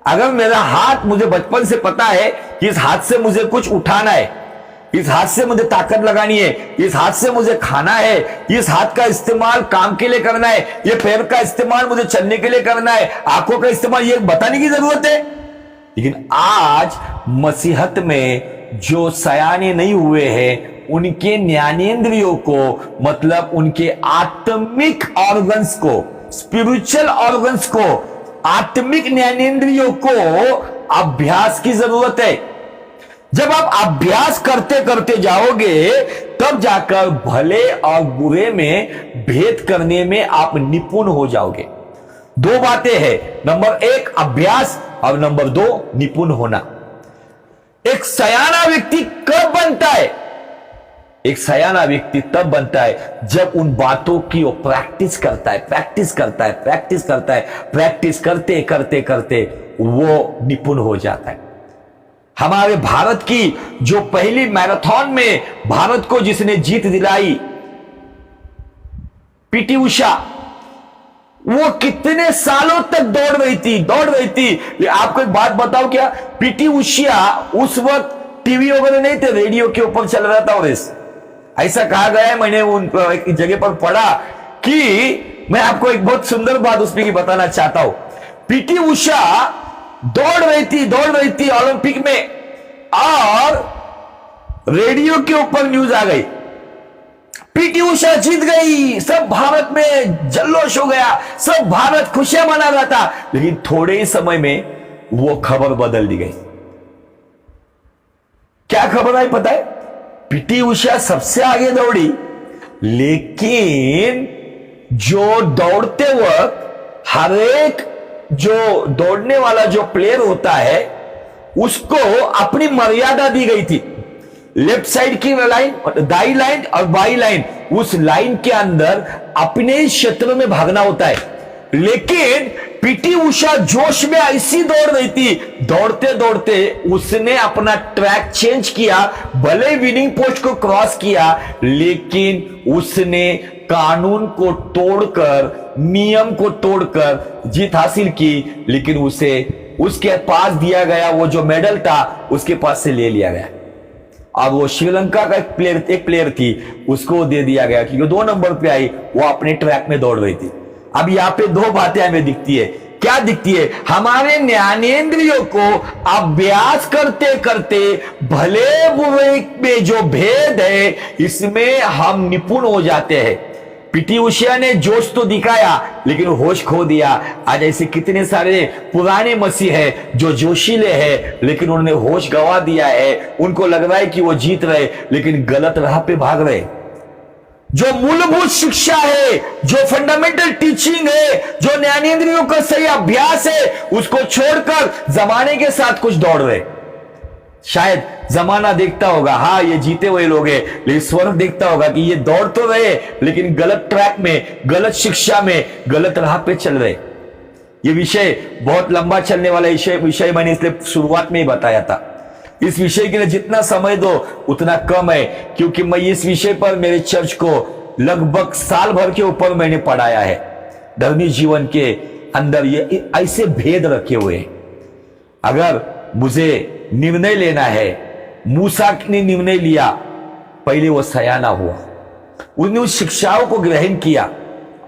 अगर मेरा हाथ, मुझे बचपन से पता है कि इस हाथ से मुझे कुछ उठाना है, इस हाथ से मुझे ताकत लगानी है, इस हाथ से मुझे खाना है, इस हाथ का इस्तेमाल काम के लिए करना है, ये पैर का इस्तेमाल मुझे चलने के लिए करना है, आंखों का इस्तेमाल, ये बताने की जरूरत है। लेकिन आज मसीहत में जो सयाने नहीं हुए हैं, उनके ज्ञानेंद्रियों को, मतलब उनके आत्मिक ऑर्गन्स को, स्पिरिचुअल ऑर्गन्स को, आत्मिक ज्ञानेंद्रियों को अभ्यास की जरूरत है। जब आप अभ्यास करते करते जाओगे, तब जाकर भले और बुरे में भेद करने में आप निपुण हो जाओगे। 2 बातें हैं, नंबर 1 अभ्यास और नंबर 2 निपुण होना। एक सयाना व्यक्ति कब बनता है? एक सयाना व्यक्ति तब बनता है जब उन बातों की वो प्रैक्टिस करता है, प्रैक्टिस करता है, प्रैक्टिस करता है, प्रैक्टिस करते करते करते वो निपुण हो जाता है। हमारे भारत की जो पहली मैराथन में भारत को जिसने जीत दिलाई, पीटी उषा, वो कितने सालों तक दौड़ रही थी। आपको एक बात बताओ, क्या पीटी उषा उस वक्त टीवी वगैरह नहीं थे, रेडियो के ऊपर चल रहा था। और ऐसा कहा गया है, मैंने उन एक जगह पर पढ़ा कि, मैं आपको एक बहुत सुंदर बात उसमें की बताना चाहता हूं। पीटी उषा दौड़ रही थी ओलंपिक में, और रेडियो के ऊपर न्यूज आ गई, पीटी उषा जीत गई, सब भारत में जल्लोष हो गया, सब भारत खुशियां मना रहा था। लेकिन थोड़े ही समय में वो खबर बदल दी गई। क्या खबर आई पता है? पीटी उषा सबसे आगे दौड़ी, लेकिन जो दौड़ते वक्त हर एक जो दौड़ने वाला जो प्लेयर होता है, उसको अपनी मर्यादा दी गई थी। लेफ्ट साइड की लाइन, दाई लाइन और बाई लाइन, उस लाइन के अंदर अपने ही क्षेत्र में भागना होता है। लेकिन पीटी उषा जोश में ऐसी दौड़ रही थी, दौड़ते दौड़ते उसने अपना ट्रैक चेंज किया, भले विनिंग पोस्ट को क्रॉस किया, लेकिन उसने कानून को तोड़कर नियम को तोड़कर जीत हासिल की, लेकिन उसे उसके पास दिया गया वो जो मेडल था उसके पास से ले लिया गया। अब वो श्रीलंका का एक प्लेयर थी, उसको दे दिया गया क्योंकि 2 नंबर पे आई, वो अपने ट्रैक में दौड़ रही थी। अब यहाँ पे 2 बातें हमें दिखती है। क्या दिखती है? हमारे ज्ञानेंद्रियों को अभ्यास करते करते भले बुरे में जो भेद है इसमें हम निपुण हो जाते हैं। पीटी उषा ने जोश तो दिखाया लेकिन होश खो दिया। आज ऐसे कितने सारे पुराने मसीह है जो जोशीले हैं लेकिन उन्होंने होश गंवा दिया है। उनको लग रहा है कि वो जीत रहे लेकिन गलत राह पे भाग रहे। जो मूलभूत शिक्षा है, जो फंडामेंटल टीचिंग है, जो ज्ञानेंद्रियों का सही अभ्यास है, उसको छोड़कर जमाने के साथ कुछ दौड़ रहे। शायद जमाना देखता होगा हाँ ये जीते हुए लोग हैं, लेकिन स्वर्ग देखता होगा कि ये दौड़ तो रहे लेकिन गलत ट्रैक में, गलत शिक्षा में, गलत राह पे चल रहे। ये विषय बहुत लंबा चलने वाला विषय मैंने इसलिए शुरुआत में ही बताया था। इस विषय के लिए जितना समय दो उतना कम है, क्योंकि मैं इस विषय पर मेरे चर्च को लगभग साल भर के ऊपर मैंने पढ़ाया है। धर्मी जीवन के अंदर ये ऐसे भेद रखे हुए हैं। अगर मुझे निर्णय लेना है, मूसा ने निर्णय लिया, पहले वो सयाना हुआ, उसने उस शिक्षाओं को ग्रहण किया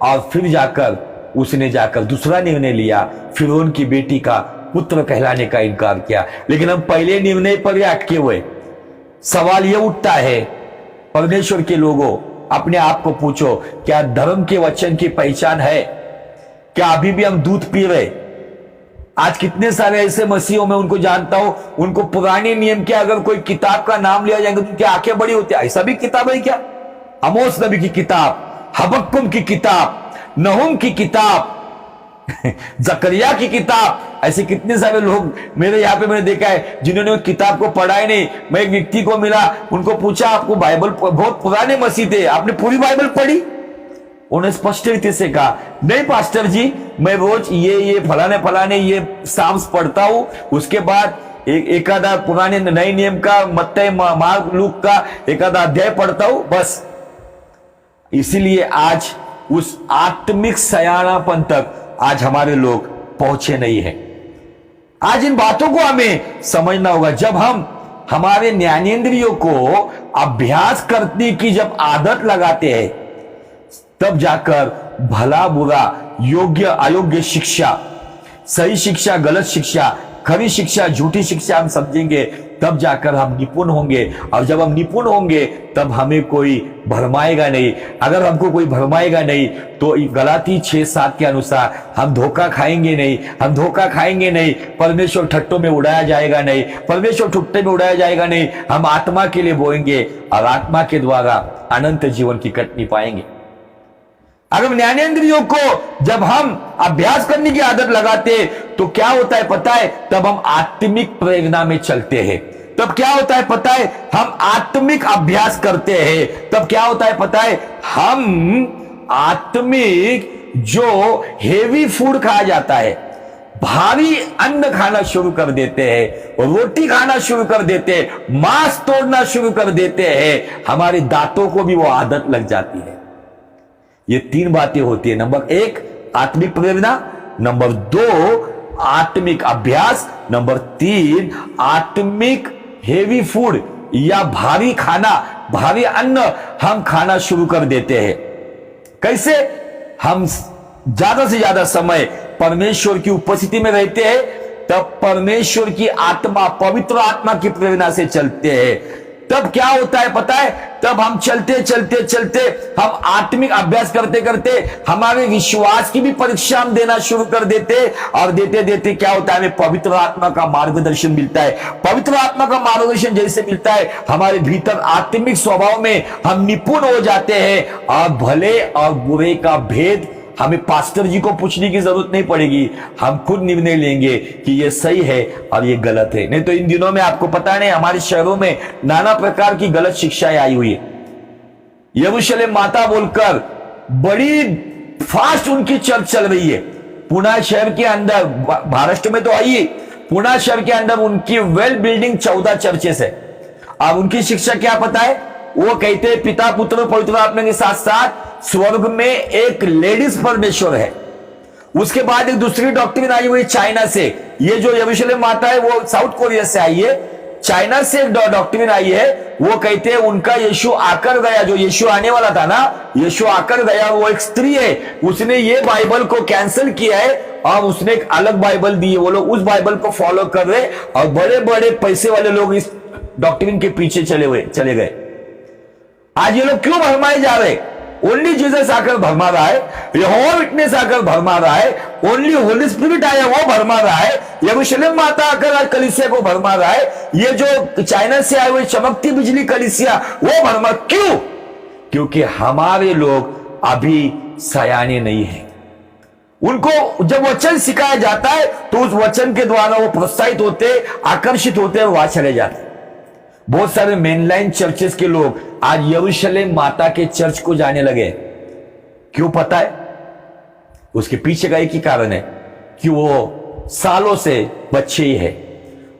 और फिर जाकर उसने दूसरा निर्णय लिया, फिरौन की बेटी का पुत्र कहलाने का इनकार किया। लेकिन हम पहले निर्णय पर ही अटके हुए। सवाल यह उठता है, परमेश्वर के लोगों, अपने आप को पूछो, क्या धर्म के वचन की पहचान है? क्या अभी भी हम दूध पी रहे? आज कितने सारे ऐसे मसीहों में उनको जानता हूं, उनको पुराने नियम के अगर कोई किताब का नाम लिया जाएगा तो उनकी आंखें बड़ी होती है। ऐसा भी किताब है क्या? आमोस नबी की किताब, हबक्कुम की किताब, नहूम की किताब, जकरिया की किताब, ऐसे कितने सारे लोग मेरे यहाँ पे मैंने देखा है जिन्होंने उस किताब को पढ़ा ही नहीं। मैं एक व्यक्ति को मिला, उनको पूछा आपको बाइबल, बहुत पुराने मसीह थे, आपने पूरी बाइबल पढ़ी? उन्होंने स्पष्ट रीति से कहा, नहीं पास्टर जी, मैं रोज ये फलाने ये साम्स पढ़ता हूं, उसके बाद एक आधा पुराने नए नियम का, मत्ती, मार्क, लूक का एक आधा अध्याय पढ़ता हूं, बस। इसीलिए आज उस आत्मिक सयानापन तक आज हमारे लोग पहुंचे नहीं है। आज इन बातों को हमें समझना होगा। जब हम हमारे ज्ञानेंद्रियों को अभ्यास करने की जब आदत लगाते हैं, तब जाकर भला बुरा, योग्य अयोग्य शिक्षा, सही शिक्षा, गलत शिक्षा, खरी शिक्षा, झूठी शिक्षा हम समझेंगे, तब जाकर हम निपुण होंगे। और जब हम निपुण होंगे तब हमें कोई भरमाएगा नहीं। अगर हमको कोई भरमाएगा नहीं तो गलाती 6:7 के अनुसार हम धोखा खाएंगे नहीं, परमेश्वर ठट्टों में उड़ाया जाएगा नहीं, परमेश्वर ठुट्टे में उड़ाया जाएगा नहीं। हम आत्मा के लिए बोएंगे और आत्मा के द्वारा अनंत जीवन की कटनी पाएंगे। अगर ज्ञानेंद्रियों को जब हम अभ्यास करने की आदत लगाते तो क्या होता है पता है? तब हम आत्मिक प्रेरणा में चलते हैं। तब क्या होता है पता है? हम आत्मिक अभ्यास करते हैं। तब क्या होता है पता है? हम आत्मिक जो हेवी फूड खाया जाता है, भारी अन्न खाना शुरू कर देते हैं, रोटी खाना शुरू कर देते हैं, मांस तोड़ना शुरू कर देते हैं। हमारे दांतों को भी वो आदत लग जाती है। ये 3 बातें होती है। नंबर 1 आत्मिक प्रेरणा, नंबर 2 आत्मिक अभ्यास, नंबर 3 आत्मिक हेवी फूड या भारी खाना, भारी अन्न हम खाना शुरू कर देते हैं। कैसे? हम ज्यादा से ज्यादा समय परमेश्वर की उपस्थिति में रहते हैं, तब परमेश्वर की आत्मा, पवित्र आत्मा की प्रेरणा से चलते हैं। तब क्या होता है पता है? तब हम चलते हम आत्मिक अभ्यास करते हमारे विश्वास की भी परीक्षा हम देना शुरू कर देते, और देते क्या होता है? हमें पवित्र आत्मा का मार्गदर्शन मिलता है। पवित्र आत्मा का मार्गदर्शन जैसे मिलता है, हमारे भीतर आत्मिक स्वभाव में हम निपुण हो जाते हैं, और भले और बुरे का भेद हमें पास्टर जी को पूछने की जरूरत नहीं पड़ेगी। हम खुद निर्णय लेंगे कि ये सही है और ये गलत है। नहीं तो इन दिनों में आपको पता नहीं, हमारे शहरों में नाना प्रकार की गलत शिक्षाएं आई हुई है। यरूशलेम माता बोलकर बड़ी फास्ट उनकी चर्च चल रही है। पुणे शहर के अंदर, महाराष्ट्र में तो आई, पुणे शहर के अंदर उनकी वेल बिल्डिंग 14 चर्चेस है। अब उनकी शिक्षा क्या पता है? वो कहते हैं पिता, पुत्र, पवित्र आत्मा के साथ साथ स्वर्ग में एक लेडीज परमेश्वर है। उसके बाद एक दूसरी डॉक्ट्रिन आई हुई चाइना से। ये जो यरूशलेम माता है वो साउथ कोरिया से आई है। चाइना से एक डॉक्ट्रिन आई है, वो कहते हैं उनका यीशु आकर गया, जो यीशु आने वाला था ना, यीशु आकर गया, वो एक स्त्री है। उसने ये बाइबल को कैंसिल किया है और उसने एक अलग बाइबल दी है। वो लोग उस बाइबल को फॉलो कर रहे और बड़े बड़े पैसे वाले लोग इस डॉक्ट्रिन के पीछे चले गए। आज ये लोग क्यों भरमाए जा रहे? ओनली जीसस आकर भरमा रहा है, यहोवा विटनेस आकर भरमा रहा है, ओनली होली स्पिरिट आया वो भरमा रहा है, यरूशलेम माता आकर आज कलीसिया को भरमा रहा है, ये जो चाइना से आए हुए चमकती बिजली कलीसिया वो भरमा। क्यों? क्योंकि हमारे लोग अभी सयाने नहीं है। उनको जब वचन सिखाया जाता है तो उस वचन के द्वारा वो प्रोत्साहित होते, आकर्षित होते और वहां चले जाते। बहुत सारे मेनलाइन चर्चेस के लोग आज यरूशलेम माता के चर्च को जाने लगे। क्यों पता है? उसके पीछे का एक ही कारण है कि वो सालों से बच्चे ही है,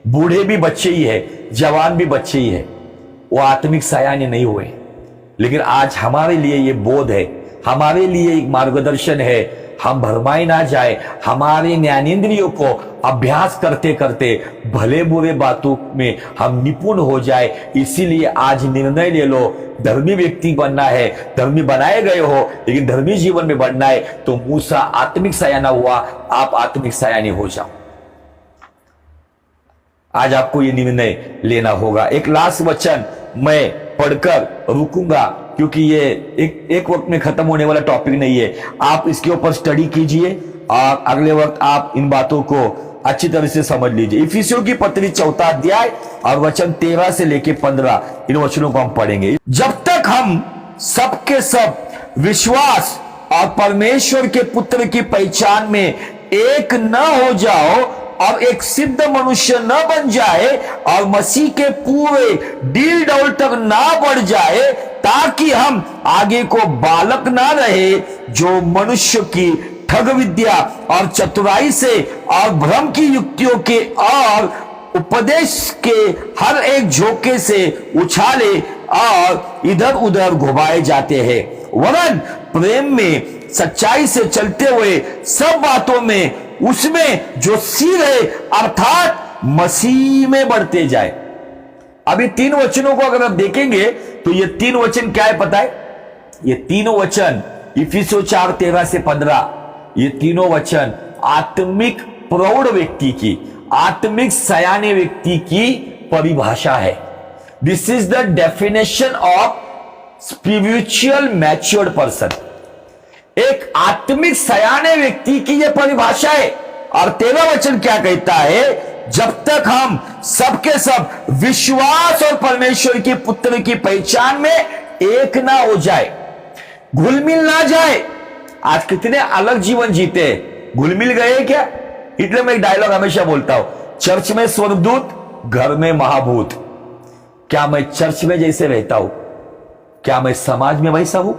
बूढ़े भी बच्चे ही है, जवान भी बच्चे ही है, वो आत्मिक सयाने नहीं हुए। लेकिन आज हमारे लिए ये बोध है, हमारे लिए एक मार्गदर्शन है, हम भरमाए ना जाए, हमारे ज्ञानेंद्रियों को अभ्यास करते करते भले बुरे बातों में हम निपुण हो जाए। इसीलिए आज निर्णय ले लो, धर्मी व्यक्ति बनना है, धर्मी बनाए गए हो लेकिन धर्मी जीवन में बढ़ना है तो मूसा आत्मिक सयाना हुआ, आप आत्मिक सयाने हो जाओ। आज आपको ये निर्णय लेना होगा। एक लास्ट वचन मैं पढ़कर रुकूंगा क्योंकि ये एक वक्त में खत्म होने वाला टॉपिक नहीं है। आप इसके ऊपर स्टडी कीजिए और अगले वक्त आप इन बातों को अच्छी तरह से समझ लीजिए। इफिसियों की पत्री 4 अध्याय और वचन 13 से लेके 15 इन वचनों को हम पढ़ेंगे। जब तक हम सबके सब विश्वास और परमेश्वर के पुत्र की पहचान में एक न हो जाओ और एक सिद्ध मनुष्य न बन जाए और मसीह के पूरे डील डौल तक ना बढ़ जाए, ताकि हम आगे को बालक ना रहे जो मनुष्य की ठग विद्या और चतुराई से और भ्रम की युक्तियों के और उपदेश के हर एक झोंके से उछाले और इधर उधर घुमाए जाते हैं, वरन प्रेम में सच्चाई से चलते हुए सब बातों में उसमें जो सिर है अर्थात मसीह में बढ़ते जाए। अभी 3 वचनों को अगर आप देखेंगे तो ये 3 वचन क्या है पता है? ये तीनों वचन इफिसियों 4:13 से 15, ये तीनों वचन आत्मिक प्रौढ़ व्यक्ति की, आत्मिक सयाने व्यक्ति की परिभाषा है। This is the definition of spiritual matured person. एक आत्मिक सयाने व्यक्ति की यह परिभाषा है। और 13 वचन क्या कहता है? जब तक हम सबके सब विश्वास और परमेश्वर के पुत्र की पहचान में एक ना हो जाए, घुल मिल ना जाए। आज कितने अलग जीवन जीते, घुल मिल गए क्या? इसलिए मैं एक डायलॉग हमेशा बोलता हूं, चर्च में स्वर्गदूत, घर में महाभूत। क्या मैं चर्च में जैसे रहता हूं, क्या मैं समाज में वैसा हूं?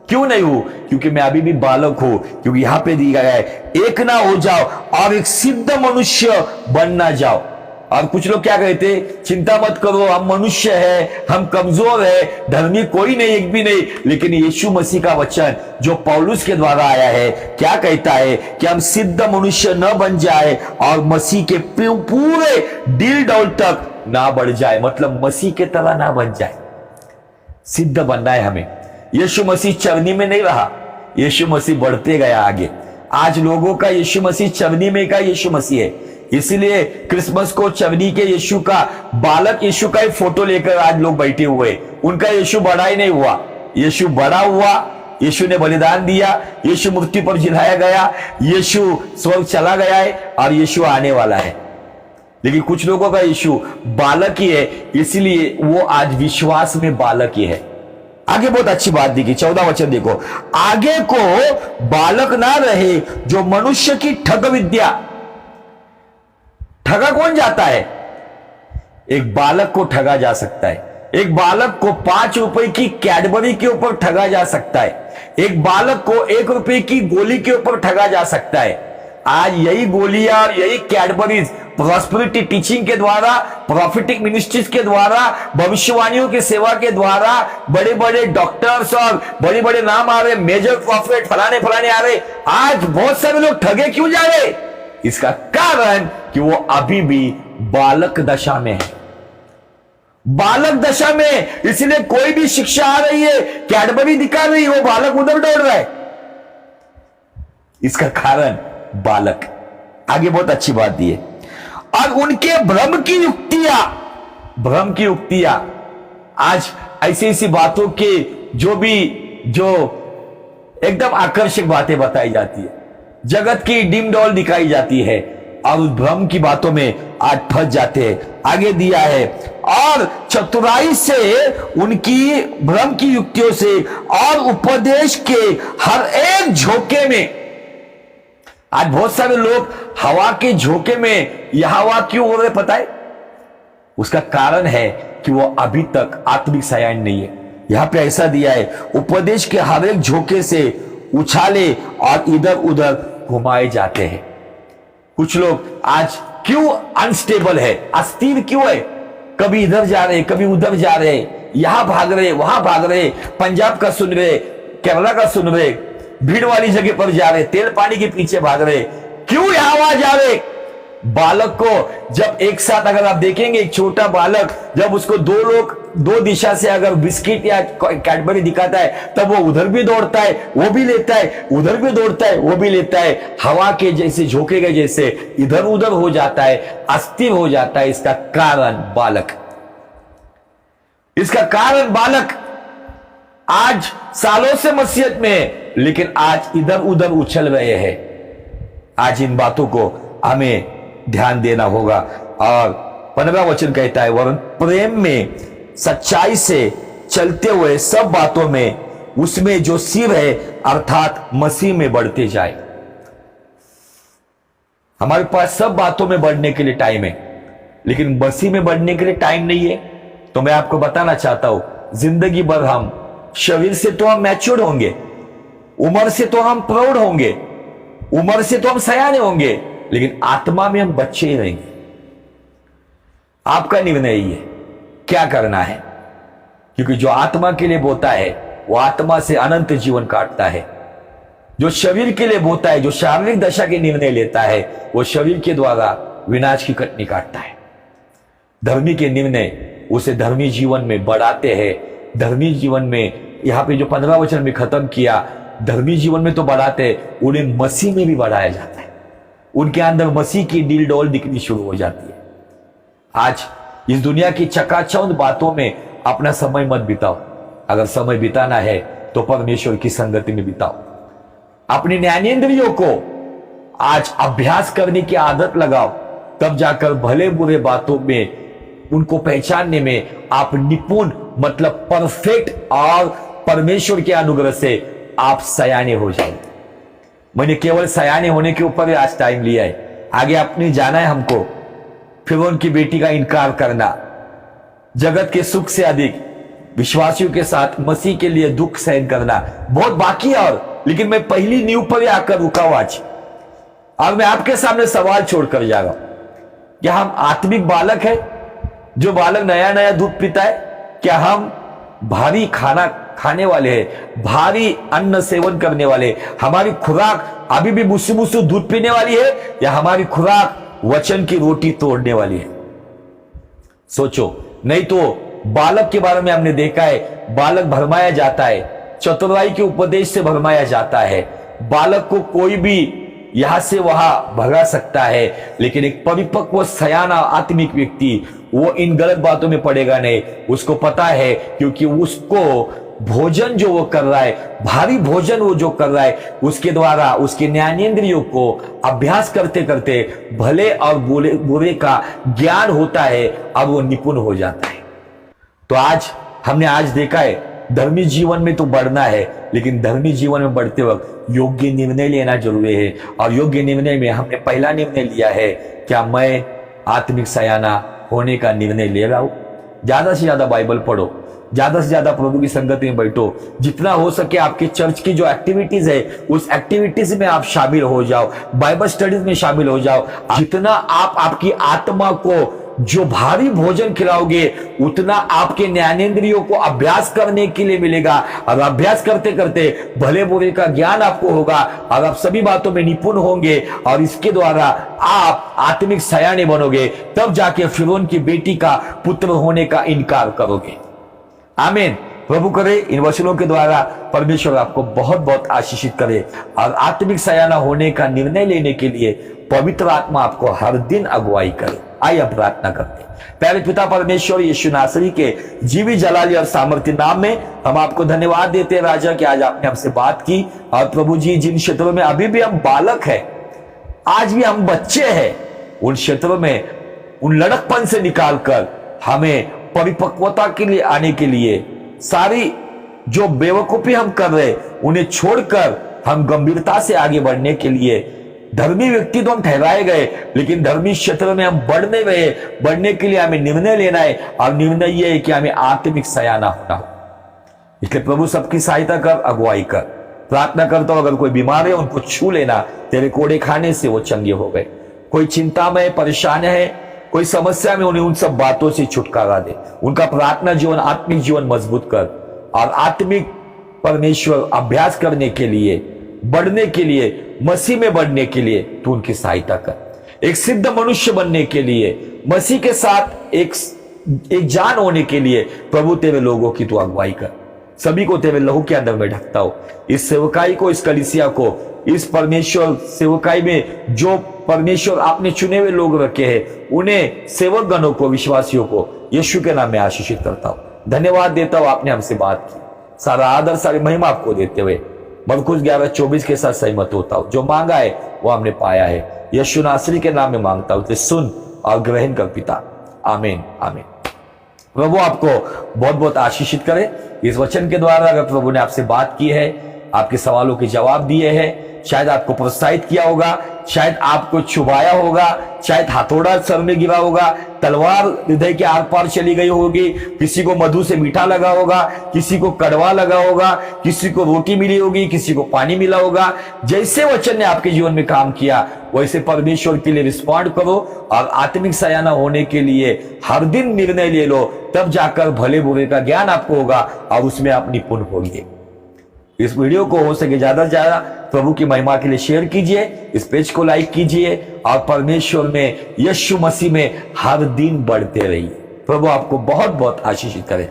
क्यों नहीं हूं? क्योंकि मैं अभी भी बालक हूं। क्योंकि यहां पे दिया गया है एक ना हो जाओ और एक सिद्ध मनुष्य बन ना जाओ। और कुछ लोग क्या कहते, चिंता मत करो, हम मनुष्य है, हम कमजोर है, धर्मी कोई नहीं, एक भी नहीं। लेकिन यीशु मसीह का वचन जो पौलुस के द्वारा आया है क्या कहता है कि हम सिद्ध मनुष्य न बन जाए और मसीह के पूरे डील डौल तक ना बढ़ जाए, मतलब मसीह के तरह ना बन जाए। सिद्ध बनना है हमें। यीशु मसीह चरनी में नहीं रहा, यीशु मसीह बढ़ते गया आगे। आज लोगों का यीशु मसीह चरनी में का यीशु मसीह है, इसीलिए क्रिसमस को चरनी के यीशु का, बालक यीशु का एक फोटो लेकर आज लोग बैठे हुए। उनका यीशु बड़ा ही नहीं हुआ, यीशु बड़ा हुआ, यीशु ने बलिदान दिया, यीशु मृत्यु पर जिलाया गया, यीशु स्वर्ग चला गया है और यीशु आने वाला है। लेकिन कुछ लोगों का यीशु बालक ही है, इसीलिए वो आज विश्वास में बालक ही है। आगे बहुत अच्छी बात देखी, 14 वचन देखो, आगे को बालक ना रहे जो मनुष्य की ठग विद्या। ठगा कौन जाता है? एक बालक को ठगा जा सकता है। एक बालक को 5 रुपए की कैडबरी के ऊपर ठगा जा सकता है। एक बालक को 1 रुपए की गोली के ऊपर ठगा जा सकता है। आज यही गोलियां और यही कैडबरीज प्रॉस्पेरिटी टीचिंग के द्वारा, प्रॉफिटिक मिनिस्ट्रीज के द्वारा, भविष्यवाणियों की सेवा के द्वारा बड़े बड़े डॉक्टर्स और बड़े बड़े नाम आ रहे, मेजर प्रॉफिट फलाने फलाने आ रहे। आज बहुत सारे लोग ठगे क्यों जा रहे? इसका कारण कि वो अभी भी बालक दशा में है, बालक दशा में। इसलिए कोई भी शिक्षा आ रही है, कैडबरी दिखा रही है, वो बालक उधर दौड़ रहा है। इसका कारण बालक। आगे बहुत अच्छी बात दी है। और उनके भ्रम की युक्तियां आज ऐसी ऐसी बातों के जो एकदम आकर्षक बातें बताई जाती है, जगत की डिम डॉल दिखाई जाती है और उस भ्रम की बातों में आज फंस जाते हैं। आगे दिया है, और चतुराई से, उनकी भ्रम की युक्तियों से और उपदेश के हर एक झोंके में। आज बहुत सारे लोग हवा के झोंके में, यह हवा क्यों हो रहे पता है? उसका कारण है कि वो अभी तक आत्मिक सयान नहीं है। यहां पे ऐसा दिया है, उपदेश के हर एक झोंके से उछाले और इधर उधर घुमाए जाते हैं। कुछ लोग आज क्यों अनस्टेबल है, अस्थिर क्यों है? कभी इधर जा रहे, कभी उधर जा रहे, यहां भाग रहे, वहां भाग रहे, पंजाब का सुन रहे, केरला का सुन रहे, भीड़ वाली जगह पर जा रहे, तेल पानी के पीछे भाग रहे। क्यों यहां वहां जा रहे? बालक को जब एक साथ अगर आप देखेंगे, एक छोटा बालक जब उसको दो दिशा से अगर बिस्किट या कैडबरी दिखाता है, तब वो उधर भी दौड़ता है, वो भी लेता है, उधर भी दौड़ता है, वो भी लेता है। हवा के जैसे, झोंके के जैसे इधर उधर हो जाता है, अस्थिर हो जाता है। इसका कारण बालक। आज सालों से मसीहत में, लेकिन आज इधर उधर उछल रहे हैं। आज इन बातों को हमें ध्यान देना होगा। और 15वां वचन कहता है, वरन प्रेम में सच्चाई से चलते हुए सब बातों में उसमें जो सिर है अर्थात मसीह में बढ़ते जाए। हमारे पास सब बातों में बढ़ने के लिए टाइम है, लेकिन मसीह में बढ़ने के लिए टाइम नहीं है। तो मैं आपको बताना चाहता हूं, जिंदगी भर हम शरीर से तो हम मैच्योर्ड होंगे, उम्र से तो हम प्रौढ़ होंगे, उम्र से तो हम सयाने होंगे, लेकिन आत्मा में हम बच्चे ही रहेंगे। आपका निर्णय ही है क्या करना है, क्योंकि जो आत्मा के लिए बोता है वो आत्मा से अनंत जीवन काटता है। जो शरीर के लिए बोता है, जो शारीरिक दशा के निर्णय लेता है, वो शरीर के द्वारा विनाश की कटनी काटता है। धर्मी के निर्णय उसे धर्मी जीवन में बढ़ाते हैं। धर्मी जीवन में, यहां पे जो 15 वचन में खत्म किया, धर्मी जीवन में तो बढ़ाते, उन्हें मसीह में भी बढ़ाया जाता है। उनके अंदर मसीह की डील डोल दिखनी शुरू हो जाती है। आज इस दुनिया की चकाचौंध बातों में अपना समय मत बिताओ। अगर समय बिताना है तो परमेश्वर की संगति में बिताओ। अपने ज्ञानेंद्रियों को आज अभ्यास करने की आदत लगाओ, तब जाकर भले बुरे बातों में उनको पहचानने में आप निपुण, मतलब परफेक्ट, और परमेश्वर के अनुग्रह से आप सयाने हो जाएंगे। मैंने केवल सयाने होने के ऊपर आज टाइम लिया है, आगे अपने जाना है हमको। फिर उनकी बेटी का इनकार करना, जगत के सुख से अधिक विश्वासियों के साथ मसीह के लिए दुख सहन करना बहुत बाकी है। और लेकिन मैं पहली नींव पर आकर रुका हूं आज, और मैं आपके सामने सवाल छोड़कर जा रहा हूं, क्या हम आत्मिक बालक है? जो बालक नया नया दूध पीता है, क्या हम भारी खाना खाने वाले हैं, भारी अन्न सेवन करने वाले? हमारी खुराक अभी भी मुस्सु मुस्सु दूध पीने वाली है, या हमारी खुराक वचन की रोटी तोड़ने वाली है? सोचो। नहीं तो बालक के बारे में हमने देखा है, बालक भरमाया जाता है, चतुराई के उपदेश से भरमाया जाता है। बालक को कोई भी यहां से वहां भगा सकता है, लेकिन एक परिपक्व सयाना आत्मिक व्यक्ति वो इन गलत बातों में पड़ेगा नहीं। उसको पता है, क्योंकि उसको भोजन जो वो कर रहा है, भारी भोजन वो जो कर रहा है, उसके द्वारा उसके ज्ञानेंद्रियों को अभ्यास करते करते भले और बुरे का ज्ञान होता है और वो निपुण हो जाता है। तो आज हमने देखा है, धर्मी जीवन में तो बढ़ना है, लेकिन धर्मी जीवन में बढ़ते वक्त योग्य निर्णय लेना जरूरी है। और योग्य निर्णय में हमने पहला निर्णय लिया है, क्या मैं आत्मिक सयाना होने का निर्णय ले रहा हूं? ज्यादा से ज्यादा बाइबल पढ़ो, ज्यादा से ज्यादा प्रभु की संगति में बैठो, जितना हो सके आपके चर्च की जो एक्टिविटीज है उस एक्टिविटीज में आप शामिल हो जाओ, बाइबल स्टडीज में शामिल हो जाओ। जितना आप आपकी आत्मा को जो भारी भोजन खिलाओगे उतना आपके ज्ञानेंद्रियों को अभ्यास करने के लिए मिलेगा, और अभ्यास करते करते भले बुरे का ज्ञान आपको होगा और आप सभी बातों में निपुण होंगे, और इसके द्वारा आप आत्मिक सयाने बनोगे। तब जाके फिरौन की बेटी का पुत्र होने का इनकार करोगे। आमीन। प्रभु करे इन वचनों के द्वारा परमेश्वर आपको बहुत बहुत आशीषित करे और आत्मिक सयाना होने का निर्णय लेने के लिए पवित्र आत्मा आपको हर दिन अगुवाई करे। आइए प्रार्थना करते हैं। प्यारे पिता परमेश्वर यीशु नासरी के जीवी जलाली और सामर्थ्य नाम में हम आपको धन्यवाद देते हैं राजा कि आज आपने हमसे बात की। और प्रभु जी, जिन क्षेत्रों में अभी भी हम बालक हैं, आज भी हम बच्चे हैं, उन क्षेत्रों में उन लड़कपन से निकालकर हमें परिपक्वता के लिए आने के लिए, सारी जो बेवकूफी हम कर रहे उन्हें छोड़कर हम गंभीरता से आगे बढ़ने के लिए, धर्मी व्यक्ति तो हम ठहराए गए लेकिन धर्मी क्षेत्र में हम बढ़ने के लिए हमें निर्णय लेना है, और निर्णय यह है कि हमें आत्मिक सयाना होना हो। इसलिए प्रभु सबकी सहायता कर, अगुवाई कर। प्रार्थना करता हूं अगर कोई बीमार है उनको छू लेना, तेरे कोड़े खाने से वो चंगे हो गए। कोई चिंता में परेशान है, कोई समस्या में, उन्हें उन सब बातों से छुटकारा दे। उनका प्रार्थना जीवन, आत्मिक जीवन मजबूत कर, और आत्मिक परमेश्वर अभ्यास करने के लिए, बढ़ने के लिए, मसीह में बढ़ने के लिए तू उनकी सहायता कर। एक सिद्ध मनुष्य बनने के लिए, मसीह के साथ एक जान होने के लिए प्रभु तेरे लोगों की तू अगुवाई कर। सभी को तेरे लहू के अंदर में ढकता हो। इस सेवकाई को, इस कलीसिया को, इस परमेश्वर सेवकाई में जो परमेश्वर आपने चुने हुए लोग रखे हैं, उन्हें सेवक गणों को, विश्वासियों को यीशु के नाम में आशीषित करता हूं। धन्यवाद देता हूं आपने हमसे बात की। सारा आदर, सारी महिमा आपको देते हुए मरकुस 11:24 के साथ सहमत होता हूं। जो मांगा है वो हमने पाया है। यीशु नासरी के नाम में मांगता हूं, सुन और ग्रहण कर पिता। आमीन, आमीन। प्रभु आपको बहुत बहुत आशीषित करे। इस वचन के द्वारा अगर प्रभु ने आपसे बात की है, आपके सवालों के जवाब दिए हैं, शायद आपको प्रोत्साहित किया होगा, शायद आपको छुपाया होगा, शायद हथौड़ा सर में गिरा होगा, तलवार हृदय के आर पार चली गई होगी, किसी को मधु से मीठा लगा होगा, किसी को कड़वा लगा होगा, किसी को रोटी मिली होगी, किसी को पानी मिला होगा। जैसे वचन ने आपके जीवन में काम किया वैसे परमेश्वर के लिए रिस्पॉन्ड करो, और आत्मिक सयाना होने के लिए हर दिन निर्णय ले लो। तब जाकर भले बुरे का ज्ञान आपको होगा और उसमें आप निपुण होंगे। इस वीडियो को हो सके ज्यादा से ज्यादा प्रभु की महिमा के लिए शेयर कीजिए, इस पेज को लाइक कीजिए, और परमेश्वर में, यीशु मसीह में हर दिन बढ़ते रहिए। प्रभु आपको बहुत बहुत आशीषित करे।